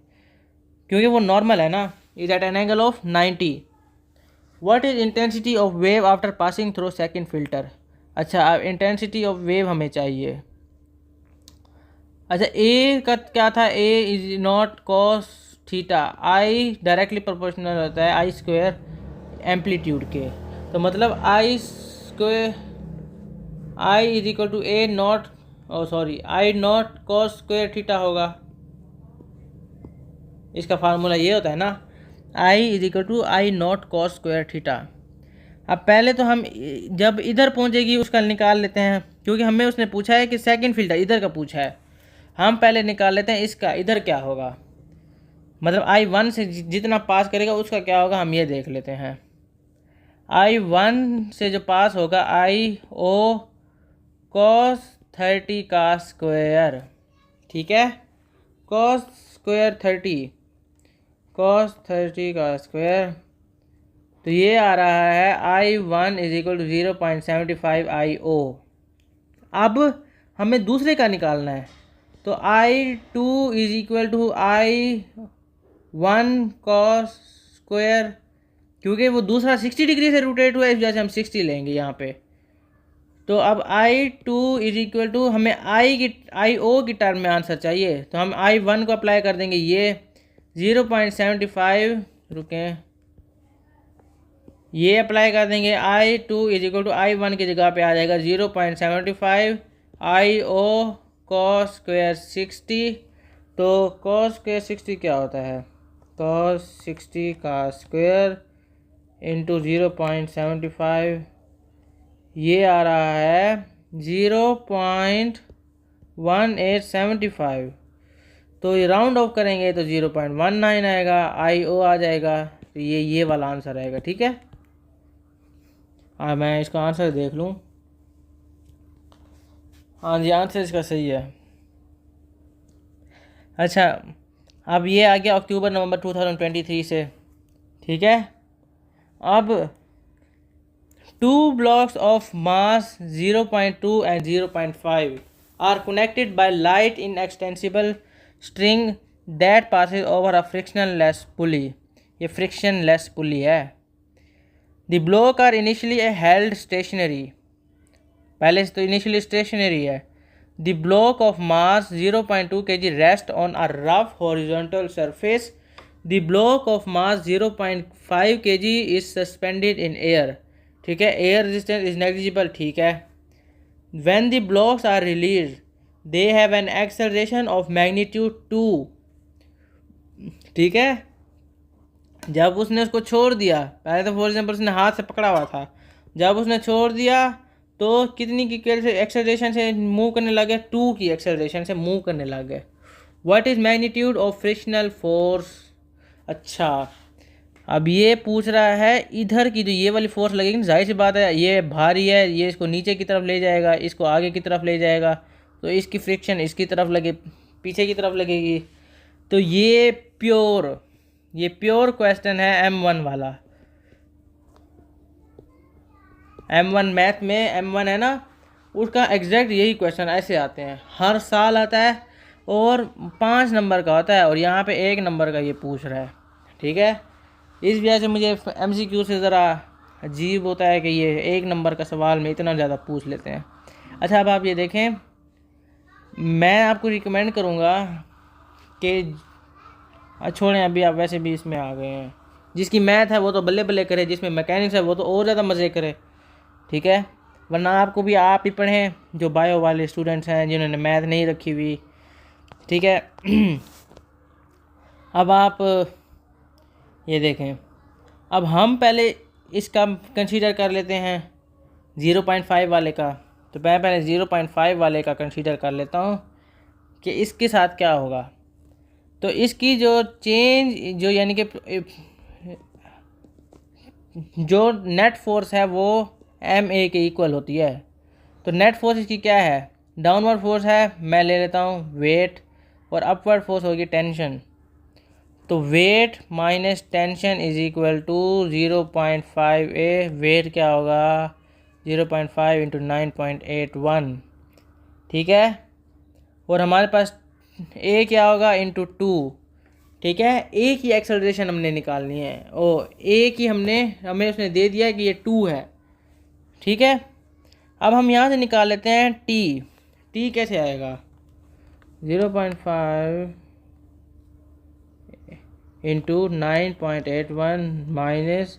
क्योंकि वो नॉर्मल है ना, is at an angle of 90। What is intensity of wave after passing through second filter. अच्छा, अब इंटेंसिटी ऑफ वेव हमें चाहिए। अच्छा, ए का क्या था, A is nought cos theta, I directly proportional होता है आई स्क्वायर एम्पलीट्यूड के, तो मतलब I square I is equal to A nought I nought cos square theta होगा। इसका फार्मूला ये होता है ना, I is equal to I nought cos square theta. अब पहले तो हम जब इधर पहुंचेगी उसका निकाल लेते हैं, क्योंकि हमें उसने पूछा है कि सेकंड फिल्टर इधर का पूछा है। हम पहले निकाल लेते हैं इसका इधर क्या होगा, मतलब I1 से जितना पास करेगा उसका क्या होगा, हम ये देख लेते हैं। I1 से जो पास होगा आई ओ कॉस 30 का स्क्वायर, ठीक है, कॉस स्क्वायर 30 का स्क्वायर, तो ये आ रहा है I1 is equal to 0.75 IO। अब हमें दूसरे का निकालना है, तो I2 is equal to I1 cos square, क्योंकि वो दूसरा 60 डिग्री से रोटेट हुआ है, इस वजह से हम 60 लेंगे यहाँ पे। तो अब I2 इज इक्वल टू, हमें IO की टर्म में आंसर चाहिए, तो हम I1 को अप्लाई कर देंगे, ये 0.75 रुकें, ये अप्लाई कर देंगे। I2 is equal to I1 की जगह पे आ जाएगा 0.75 IO कॉस स्क्वायर 60। तो कॉस स्क्वायर 60 क्या होता है, कॉस 60 का स्क्वायर इंटू 0.75, ये आ रहा है 0.1875। तो ये राउंड ऑफ करेंगे तो 0.19 आएगा, IO आ जाएगा, तो ये वाला आंसर आएगा, ठीक है। हाँ, मैं इसका आंसर देख लूँ, हाँ जी आंसर इसका सही है। अच्छा, अब ये आ गया अक्टूबर नवंबर 2023 से, ठीक है। अब 2 blocks of mass 0.2 and 0.5 are connected by light in extensible string that passes over a frictionless pulley। ये frictionless pulley है। The block are initially held stationary, पहले से तो initially stationary है। The block of mass 0.2 kg rest on a rough horizontal surface। The block of mass 0.5 kg is suspended in air, ठीक है, air resistance is negligible, ठीक है। When the blocks are release they have an acceleration of magnitude 2, ठीक है। जब उसने उसको छोड़ दिया, पहले तो फॉर एग्जाम्पल उसने हाथ से पकड़ा हुआ था, जब उसने छोड़ दिया तो कितनी की एक्सेलरेशन से मूव करने लगे, 2 की एक्सेलरेशन से मूव करने लगे। What is magnitude of frictional force. अच्छा, अब ये पूछ रहा है इधर की जो ये वाली फोर्स लगेगी, जाहिर सी बात है ये भारी है, ये इसको नीचे की तरफ ले जाएगा, इसको आगे की तरफ ले जाएगा, तो इसकी फ्रिक्शन इसकी तरफ लगे, पीछे की तरफ लगेगी। तो ये प्योर क्वेश्चन है M1 वाला। M1 मैथ में M1 है ना, उसका एग्जैक्ट यही क्वेश्चन ऐसे आते हैं, हर साल आता है और 5 नंबर का होता है, और यहाँ पे 1 नंबर का ये पूछ रहा है, ठीक है। इस वजह से मुझे MCQ से ज़रा अजीब होता है कि ये 1 नंबर का सवाल में इतना ज़्यादा पूछ लेते हैं। अच्छा, अब आप ये देखें, मैं आपको रिकमेंड करूँगा कि छोड़ें, अभी आप वैसे भी इसमें आ गए हैं, जिसकी मैथ है वो तो बल्ले बल्ले करे, जिसमें मैकेनिक्स है वो तो और ज़्यादा मज़े करे, ठीक है। वरना आपको भी आप ही पढ़ें जो बायो वाले स्टूडेंट्स हैं जिन्होंने मैथ नहीं रखी हुई, ठीक है। अब आप ये देखें, अब हम पहले इसका कंसीडर कर लेते हैं 0.5 वाले का, तो मैं पहले 0.5 वाले का कंसीडर कर लेता हूँ कि इसके साथ क्या होगा। तो इसकी जो चेंज जो यानी कि जो नेट फोर्स है वो MA के इक्वल होती है। तो नेट फोर्स इसकी क्या है, डाउनवर्ड फोर्स है, मैं ले लेता हूँ वेट, और अपवर्ड फोर्स होगी टेंशन। तो weight minus tension is equal to 0.5 weight क्या होगा 0.5 इंटू 9.81, ठीक है। और हमारे पास ए क्या होगा इंटू 2, ठीक है। ए की एक्सेलरेशन हमने निकालनी है और ए की हमें उसने दे दिया कि ये 2 है, ठीक है। अब हम यहाँ से निकाल लेते हैं टी कैसे आएगा 0.5 इंटू 9.81 माइनस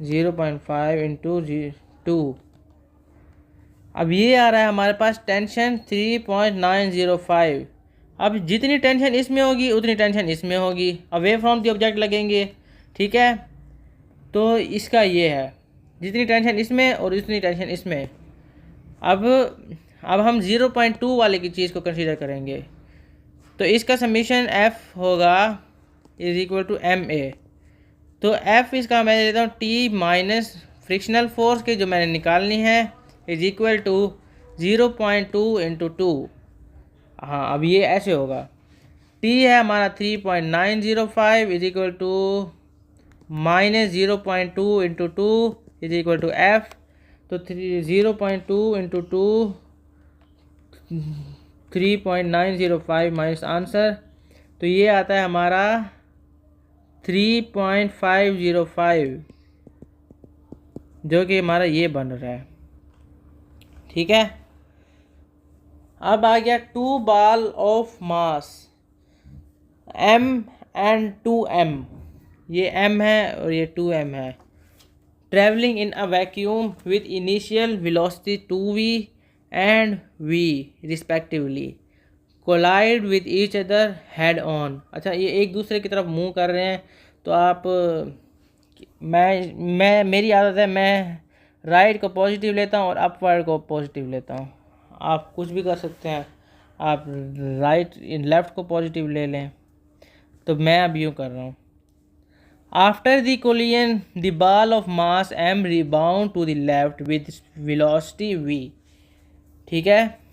0.5 इंटू 2। अब ये आ रहा है हमारे पास टेंशन 3.905। अब जितनी टेंशन इसमें होगी उतनी टेंशन इसमें होगी, अवे फ्रॉम द ऑब्जेक्ट लगेंगे, ठीक है। तो इसका ये है जितनी टेंशन इसमें और उतनी टेंशन इसमें। अब हम 0.2 वाले की चीज़ को कंसीडर करेंगे, तो इसका समीशन एफ होगा is equal to M A. तो एफ इसका मैं लेता हूँ टी माइनस फ्रिक्शनल फोर्स के जो मैंने निकालनी है इज इक्वल टू 0.2 इंटू 2। हाँ, अब ये ऐसे होगा, टी है हमारा 3.905 is equal to minus 0.2 into 2 is equal to F. तो 0.2 इंटू 2 3.905 माइनस आंसर, तो ये आता है हमारा 3.505, जो कि हमारा ये बन रहा है, ठीक है। अब आ गया 2 ball of mass m and 2m, ये m है और ये 2m है, travelling in a vacuum with initial velocity 2v and v respectively collide with each other head on. अच्छा, ये एक दूसरे की तरफ मूव कर रहे हैं, तो आप मैं मेरी आदत है मैं राइट को पॉजिटिव लेता हूँ और अपवर्ड को पॉजिटिव लेता हूँ। आप कुछ भी कर सकते हैं, आप राइट लेफ़्ट को पॉजिटिव ले लें, तो मैं अब यूँ कर रहा हूँ। After the collision the ball of mass m rebound to the left with velocity v, ठीक है।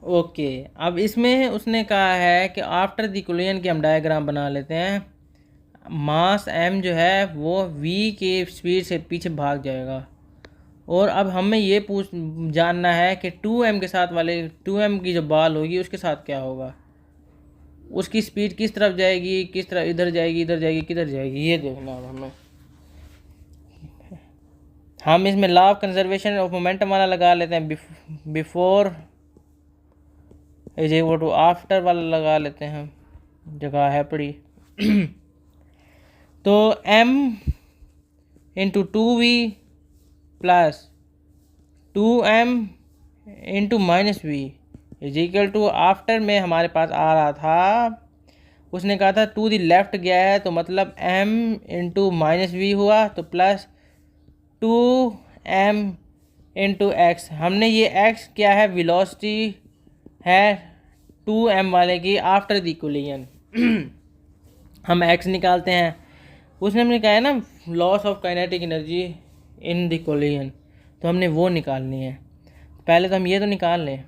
ओके, अब इसमें उसने कहा है कि आफ्टर द कोलिजन की हम डायग्राम बना लेते हैं। मास m जो है वो v के स्पीड से पीछे भाग जाएगा, और अब हमें ये जानना है कि 2m के साथ वाले 2m की जो बॉल होगी उसके साथ क्या होगा, उसकी स्पीड किस तरफ जाएगी, किस तरफ, इधर जाएगी, इधर जाएगी, किधर जाएगी, ये देखना है हमें। हम इसमें law of conservation of momentum वाला लगा लेते हैं, before is equal to after वाला लगा लेते हैं, जगह है पड़ी। तो m into 2v plus 2m into minus v is equal to, after में हमारे पास आ रहा था, उसने कहा था टू द लेफ्ट गया है, तो मतलब m इंटू माइनस वी हुआ, तो प्लस 2m इंटू एक्स। हमने ये x क्या है, वेलोसिटी है 2m वाले की आफ्टर द कोलिजन। हम x निकालते हैं, उसने हमने कहा है ना loss of kinetic energy in the collision, तो हमने वो निकालनी है। पहले तो हम ये तो निकाल लें,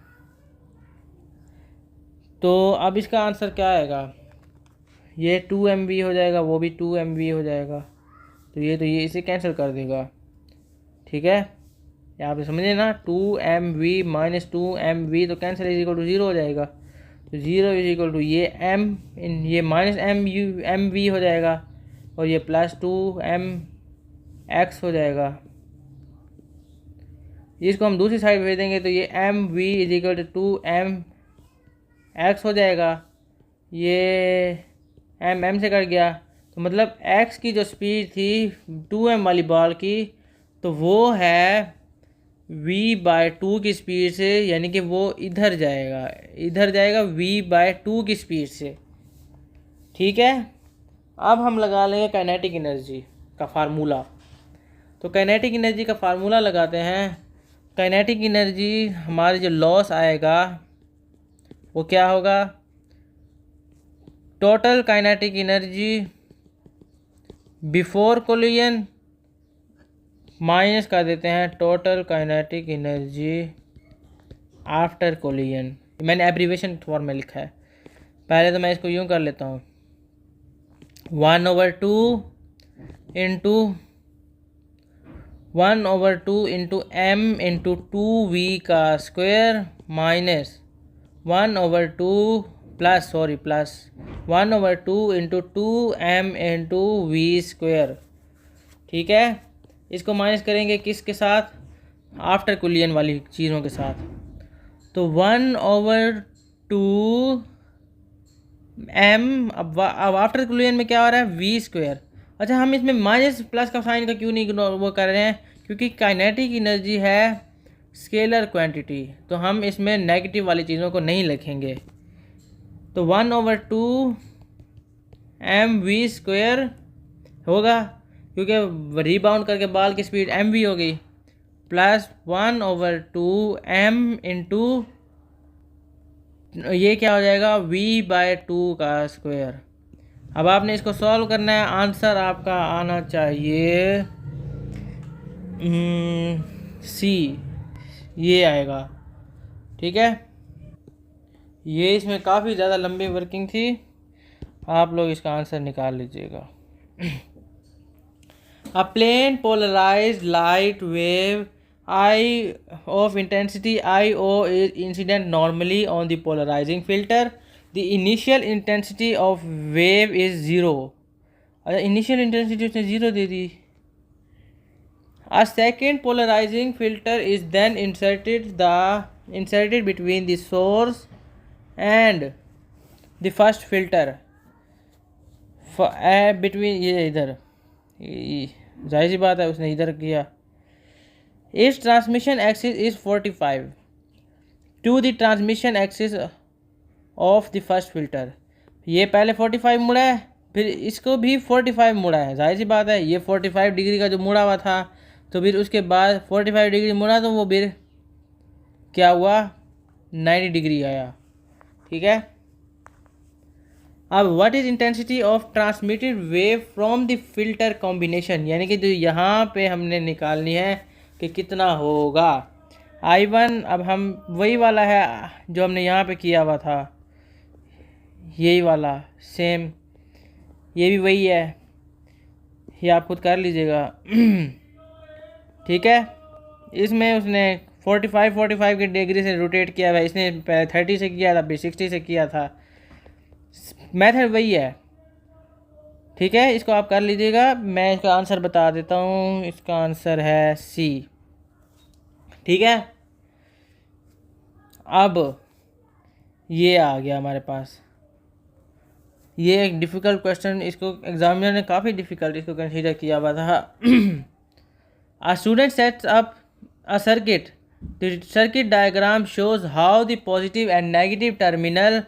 तो अब इसका आंसर क्या आएगा, ये 2mv हो जाएगा, वो भी 2mv हो जाएगा, तो ये इसे कैंसिल कर देगा, ठीक है। यहाँ पे समझे ना, 2mv माइनस 2mv तो कैंसिल इज इक्वल टू 0 हो जाएगा, तो 0 इज इक्वल टू ये m इन ये माइनस mv हो जाएगा, और ये प्लस 2mx हो जाएगा। इसको हम दूसरी साइड भेज देंगे, तो ये mv is equal to 2mx हो जाएगा, ये m से कट गया, तो मतलब x की जो स्पीड थी 2m वाली बॉल की, तो वो है v/2 की स्पीड से, यानी कि वो इधर जाएगा v/2 की स्पीड से, ठीक है। अब हम लगा लेंगे काइनेटिक एनर्जी का फार्मूला। तो काइनेटिक एनर्जी का फार्मूला लगाते हैं। काइनेटिक एनर्जी हमारी जो लॉस आएगा वो क्या होगा, total kinetic energy before collision minus कर देते हैं total kinetic energy after collision, मैंने एब्रीवेशन फॉर्म में लिखा है। पहले तो मैं इसको यूँ कर लेता हूँ, 1/2 into 1/2 into M into 2v का square minus 1/2 plus 1/2 into 2m into V square. ठीक है, इसको माइनस करेंगे किसके साथ, आफ्टर कुलियन वाली चीज़ों के साथ। तो 1/2 m, अब आफ्टर कुलियन में क्या हो रहा है, वी स्क्वायर। अच्छा, हम इसमें माइनस प्लस का साइन का क्यों नहीं वो कर रहे हैं, क्योंकि काइनेटिक एनर्जी है स्केलर क्वांटिटी, तो हम इसमें नेगेटिव वाली चीज़ों को नहीं लिखेंगे। तो 1/2 एम वी स्क्वायर होगा, क्योंकि रीबाउंड करके बॉल की स्पीड एम वी हो गई, प्लस 1/2 एम इंटू ये क्या हो जाएगा, v/2 का स्क्वायर। अब आपने इसको सॉल्व करना है, आंसर आपका आना चाहिए सी, ये आएगा। ठीक है, ये इसमें काफ़ी ज़्यादा लंबी वर्किंग थी, आप लोग इसका आंसर निकाल लीजिएगा। A plane polarized light wave I of intensity IO is incident normally on the polarizing filter. The initial intensity of wave is 0. अच्छा, initial intensity उसने 0 दे दी। A second polarizing filter is then inserted between the source and the first filter. Between ये इधर, जाहिर सी बात है उसने इधर किया। इस transmission axis is 45 to the transmission axis of the first filter. ये पहले 45 मुड़ा है, फिर इसको भी 45 मुड़ा है, जाहिर सी बात है ये 45 डिग्री का जो मुड़ा हुआ था, तो फिर उसके बाद 45 डिग्री मुड़ा तो वो फिर क्या हुआ, 90 डिग्री आया। ठीक है, अब what is intensity of transmitted wave from the filter combination, यानी कि जो यहाँ पे हमने निकालनी है कि कितना होगा I1। अब हम वही वाला है जो हमने यहाँ पे किया हुआ था, यही वाला सेम, ये भी वही है, ये आप खुद कर लीजिएगा। ठीक है, इसमें उसने 45 की डिग्री से रोटेट किया हुआ है, इसने पहले 30 से किया था, फिर 60 से किया था, मेथड वही है। ठीक है, इसको आप कर लीजिएगा, मैं इसका आंसर बता देता हूँ, इसका आंसर है सी। ठीक है, अब ये आ गया हमारे पास, ये एक डिफ़िकल्ट क्वेश्चन, इसको एग्जामिनर ने काफ़ी डिफ़िकल्ट इसको कंसीडर किया हुआ था। A student sets up a circuit. The circuit diagram shows how the positive and negative terminal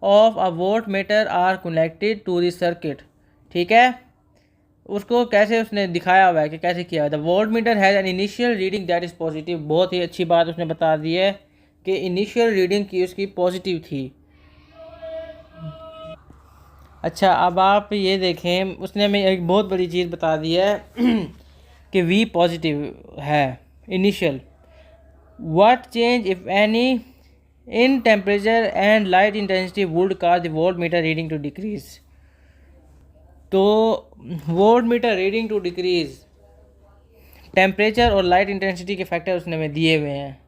of a voltmeter are connected to the circuit. ठीक है, उसको कैसे उसने दिखाया हुआ है कि कैसे किया हुआ है। Voltmeter has an initial reading that is positive, बहुत ही अच्छी बात उसने बता दी है कि इनिशियल रीडिंग की उसकी पॉजिटिव थी। अच्छा, अब आप ये देखें, उसने हमें एक बहुत बड़ी चीज़ बता दी है कि V पॉजिटिव है initial. What change if any in temperature and light intensity would cause the voltmeter reading to decrease. तो voltmeter reading to decrease, temperature और लाइट इंटेंसिटी के फैक्टर उसने हमें दिए हुए हैं।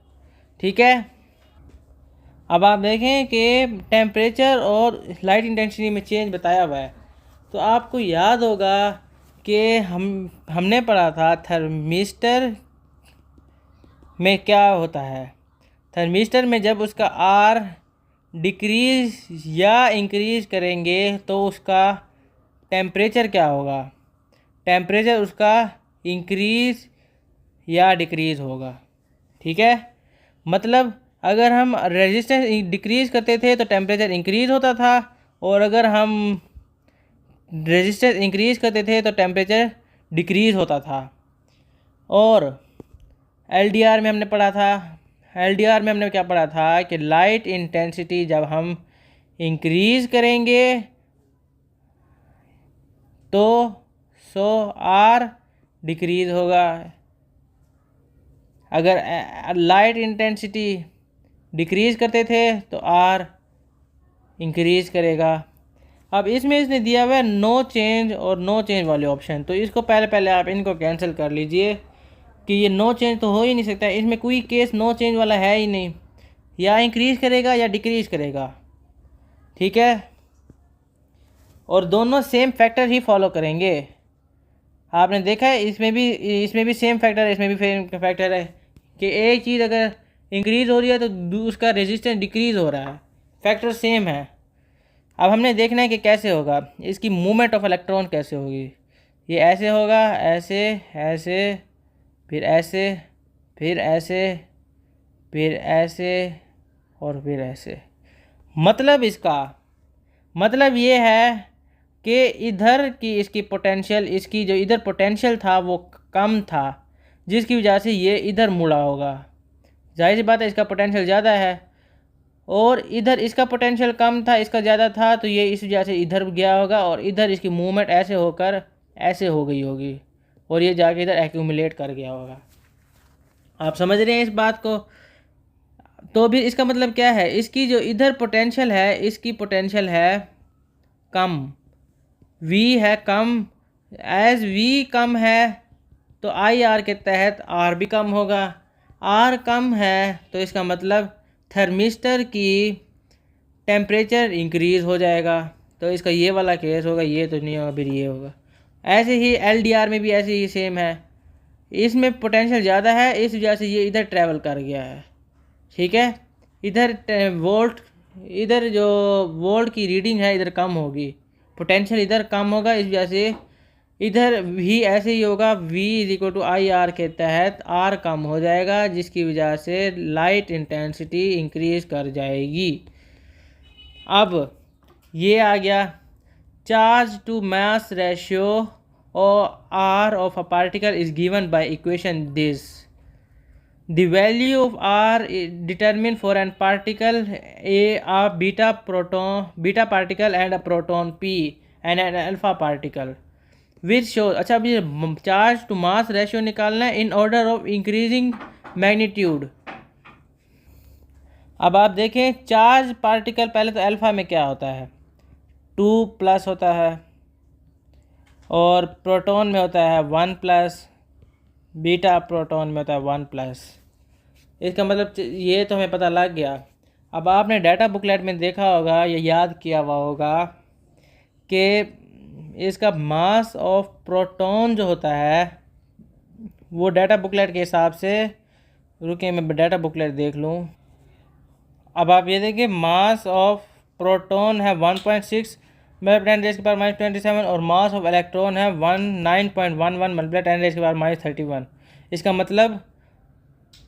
ठीक है, अब आप देखें कि टेम्परेचर और लाइट इंटेंसिटी में चेंज बताया हुआ है, तो आपको याद होगा कि हमने पढ़ा था थर्मिस्टर में क्या होता है। थर्मिस्टर में जब उसका R डिक्रीज या इंक्रीज करेंगे तो उसका टेम्परेचर क्या होगा, टेम्परेचर उसका इंक्रीज या डिक्रीज होगा। ठीक है, मतलब अगर हम रेजिस्टेंस डिक्रीज करते थे तो टेम्परेचर इंक्रीज होता था, और अगर हम रेजिस्टेंस इंक्रीज करते थे तो टेम्परेचर डिक्रीज होता था। और LDR में हमने पढ़ा था, LDR में हमने क्या पढ़ा था कि लाइट इंटेंसिटी जब हम इंक्रीज करेंगे तो R डिक्रीज होगा, अगर लाइट इंटेंसिटी डिक्रीज़ करते थे तो R इंक्रीज़ करेगा। अब इसमें इसने दिया हुआ है नो चेंज और नो चेंज वाले ऑप्शन, तो इसको पहले आप इनको कैंसिल कर लीजिए कि ये नो चेंज तो हो ही नहीं सकता, इसमें कोई केस नो चेंज वाला है ही नहीं, या इंक्रीज़ करेगा या डिक्रीज़ करेगा। ठीक है, और दोनों सेम फैक्टर ही फॉलो करेंगे। आपने देखा है इसमें भी सेम फैक्टर है, इसमें भी सेम फैक्टर है कि एक चीज़ अगर इंक्रीज़ हो रही है तो उसका रेजिस्टेंस डिक्रीज़ हो रहा है, फैक्टर सेम है। अब हमने देखना है कि कैसे होगा, इसकी मूवमेंट ऑफ इलेक्ट्रॉन कैसे होगी। ये ऐसे होगा, ऐसे ऐसे, फिर ऐसे, फिर ऐसे, फिर ऐसे और फिर ऐसे। मतलब ये है कि इधर की इसकी पोटेंशियल, इसकी जो इधर पोटेंशियल था वो कम था, जिसकी वजह से ये इधर मुड़ा होगा। जाहिर सी बात है इसका पोटेंशियल ज़्यादा है, और इधर इसका पोटेंशियल कम था, इसका ज़्यादा था, तो ये इस वजह से इधर गया होगा, और इधर इसकी मूवमेंट ऐसे होकर ऐसे हो गई होगी, और ये जाके इधर एक्यूमुलेट कर गया होगा। आप समझ रहे हैं इस बात को? तो भी इसका मतलब क्या है, इसकी जो इधर पोटेंशियल है, इसकी पोटेंशियल है कम, V है कम। एज V कम है तो IR के तहत R भी कम होगा। R कम है तो इसका मतलब थर्मिस्टर की टेम्परेचर इंक्रीज़ हो जाएगा, तो इसका ये वाला केस होगा, ये तो नहीं होगा, फिर ये होगा। ऐसे ही LDR में भी ऐसे ही सेम है, इसमें पोटेंशियल ज़्यादा है, इस वजह से ये इधर ट्रैवल कर गया है। ठीक है, इधर जो वोल्ट की रीडिंग है इधर कम होगी, पोटेंशियल इधर कम होगा, इस वजह से इधर भी ऐसे ही होगा, V=IR के तहत R कम हो जाएगा, जिसकी वजह से लाइट इंटेंसिटी इंक्रीज़ कर जाएगी। अब ये आ गया चार्ज टू मास रेशियो और R of a particle is given by equation this. The value of R determined for an particle a beta particle and a proton P and an alpha particle which shows। अच्छा, अभी charge to mass ratio निकालना है in order of increasing magnitude. अब आप देखें charge particle, पहले तो alpha में क्या होता है, 2+ होता है, और प्रोटॉन में होता है 1+, बीटा प्रोटॉन में होता है 1+। इसका मतलब ये तो हमें पता लग गया। अब आपने डाटा बुकलेट में देखा होगा या याद किया हुआ होगा कि इसका मास ऑफ प्रोटॉन जो होता है वो डाटा बुकलेट के हिसाब से, रुके मैं डाटा बुकलेट देख लूँ। अब आप ये देखिए, मास ऑफ प्रोटॉन है 1.6 ×10⁻27 और मास ऑफ इलेक्ट्रॉन है 9.11 ×10⁻31। इसका मतलब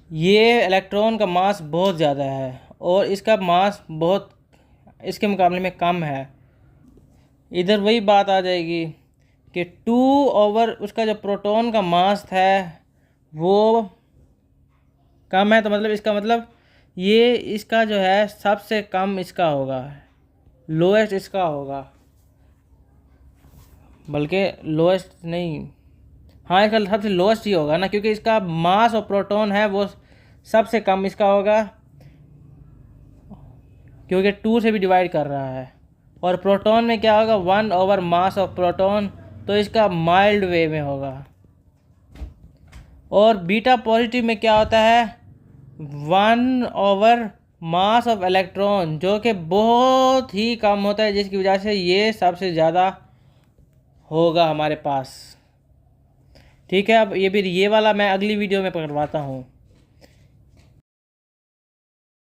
ये इलेक्ट्रॉन का मास बहुत ज़्यादा है और इसका मास बहुत इसके मुकाबले में कम है। इधर वही बात आ जाएगी कि 2 उसका जो प्रोटॉन का मास है वो कम है, तो मतलब इसका मतलब ये इसका जो है सबसे कम इसका होगा, लोएस्ट इसका होगा, बल्कि लोएस्ट नहीं, हाँ इसका सबसे लोएस्ट ही होगा ना, क्योंकि इसका मास और प्रोटॉन है वो सबसे कम इसका होगा, क्योंकि 2 से भी डिवाइड कर रहा है। और प्रोटॉन में क्या होगा, 1/मास ऑफ प्रोटॉन, तो इसका माइल्ड वे में होगा। और बीटा पॉजिटिव में क्या होता है, 1/मास ऑफ इलेक्ट्रॉन, जो कि बहुत ही कम होता है, जिसकी वजह से ये सबसे ज़्यादा होगा हमारे पास। ठीक है, अब ये वाला मैं अगली वीडियो में पकड़वाता हूँ।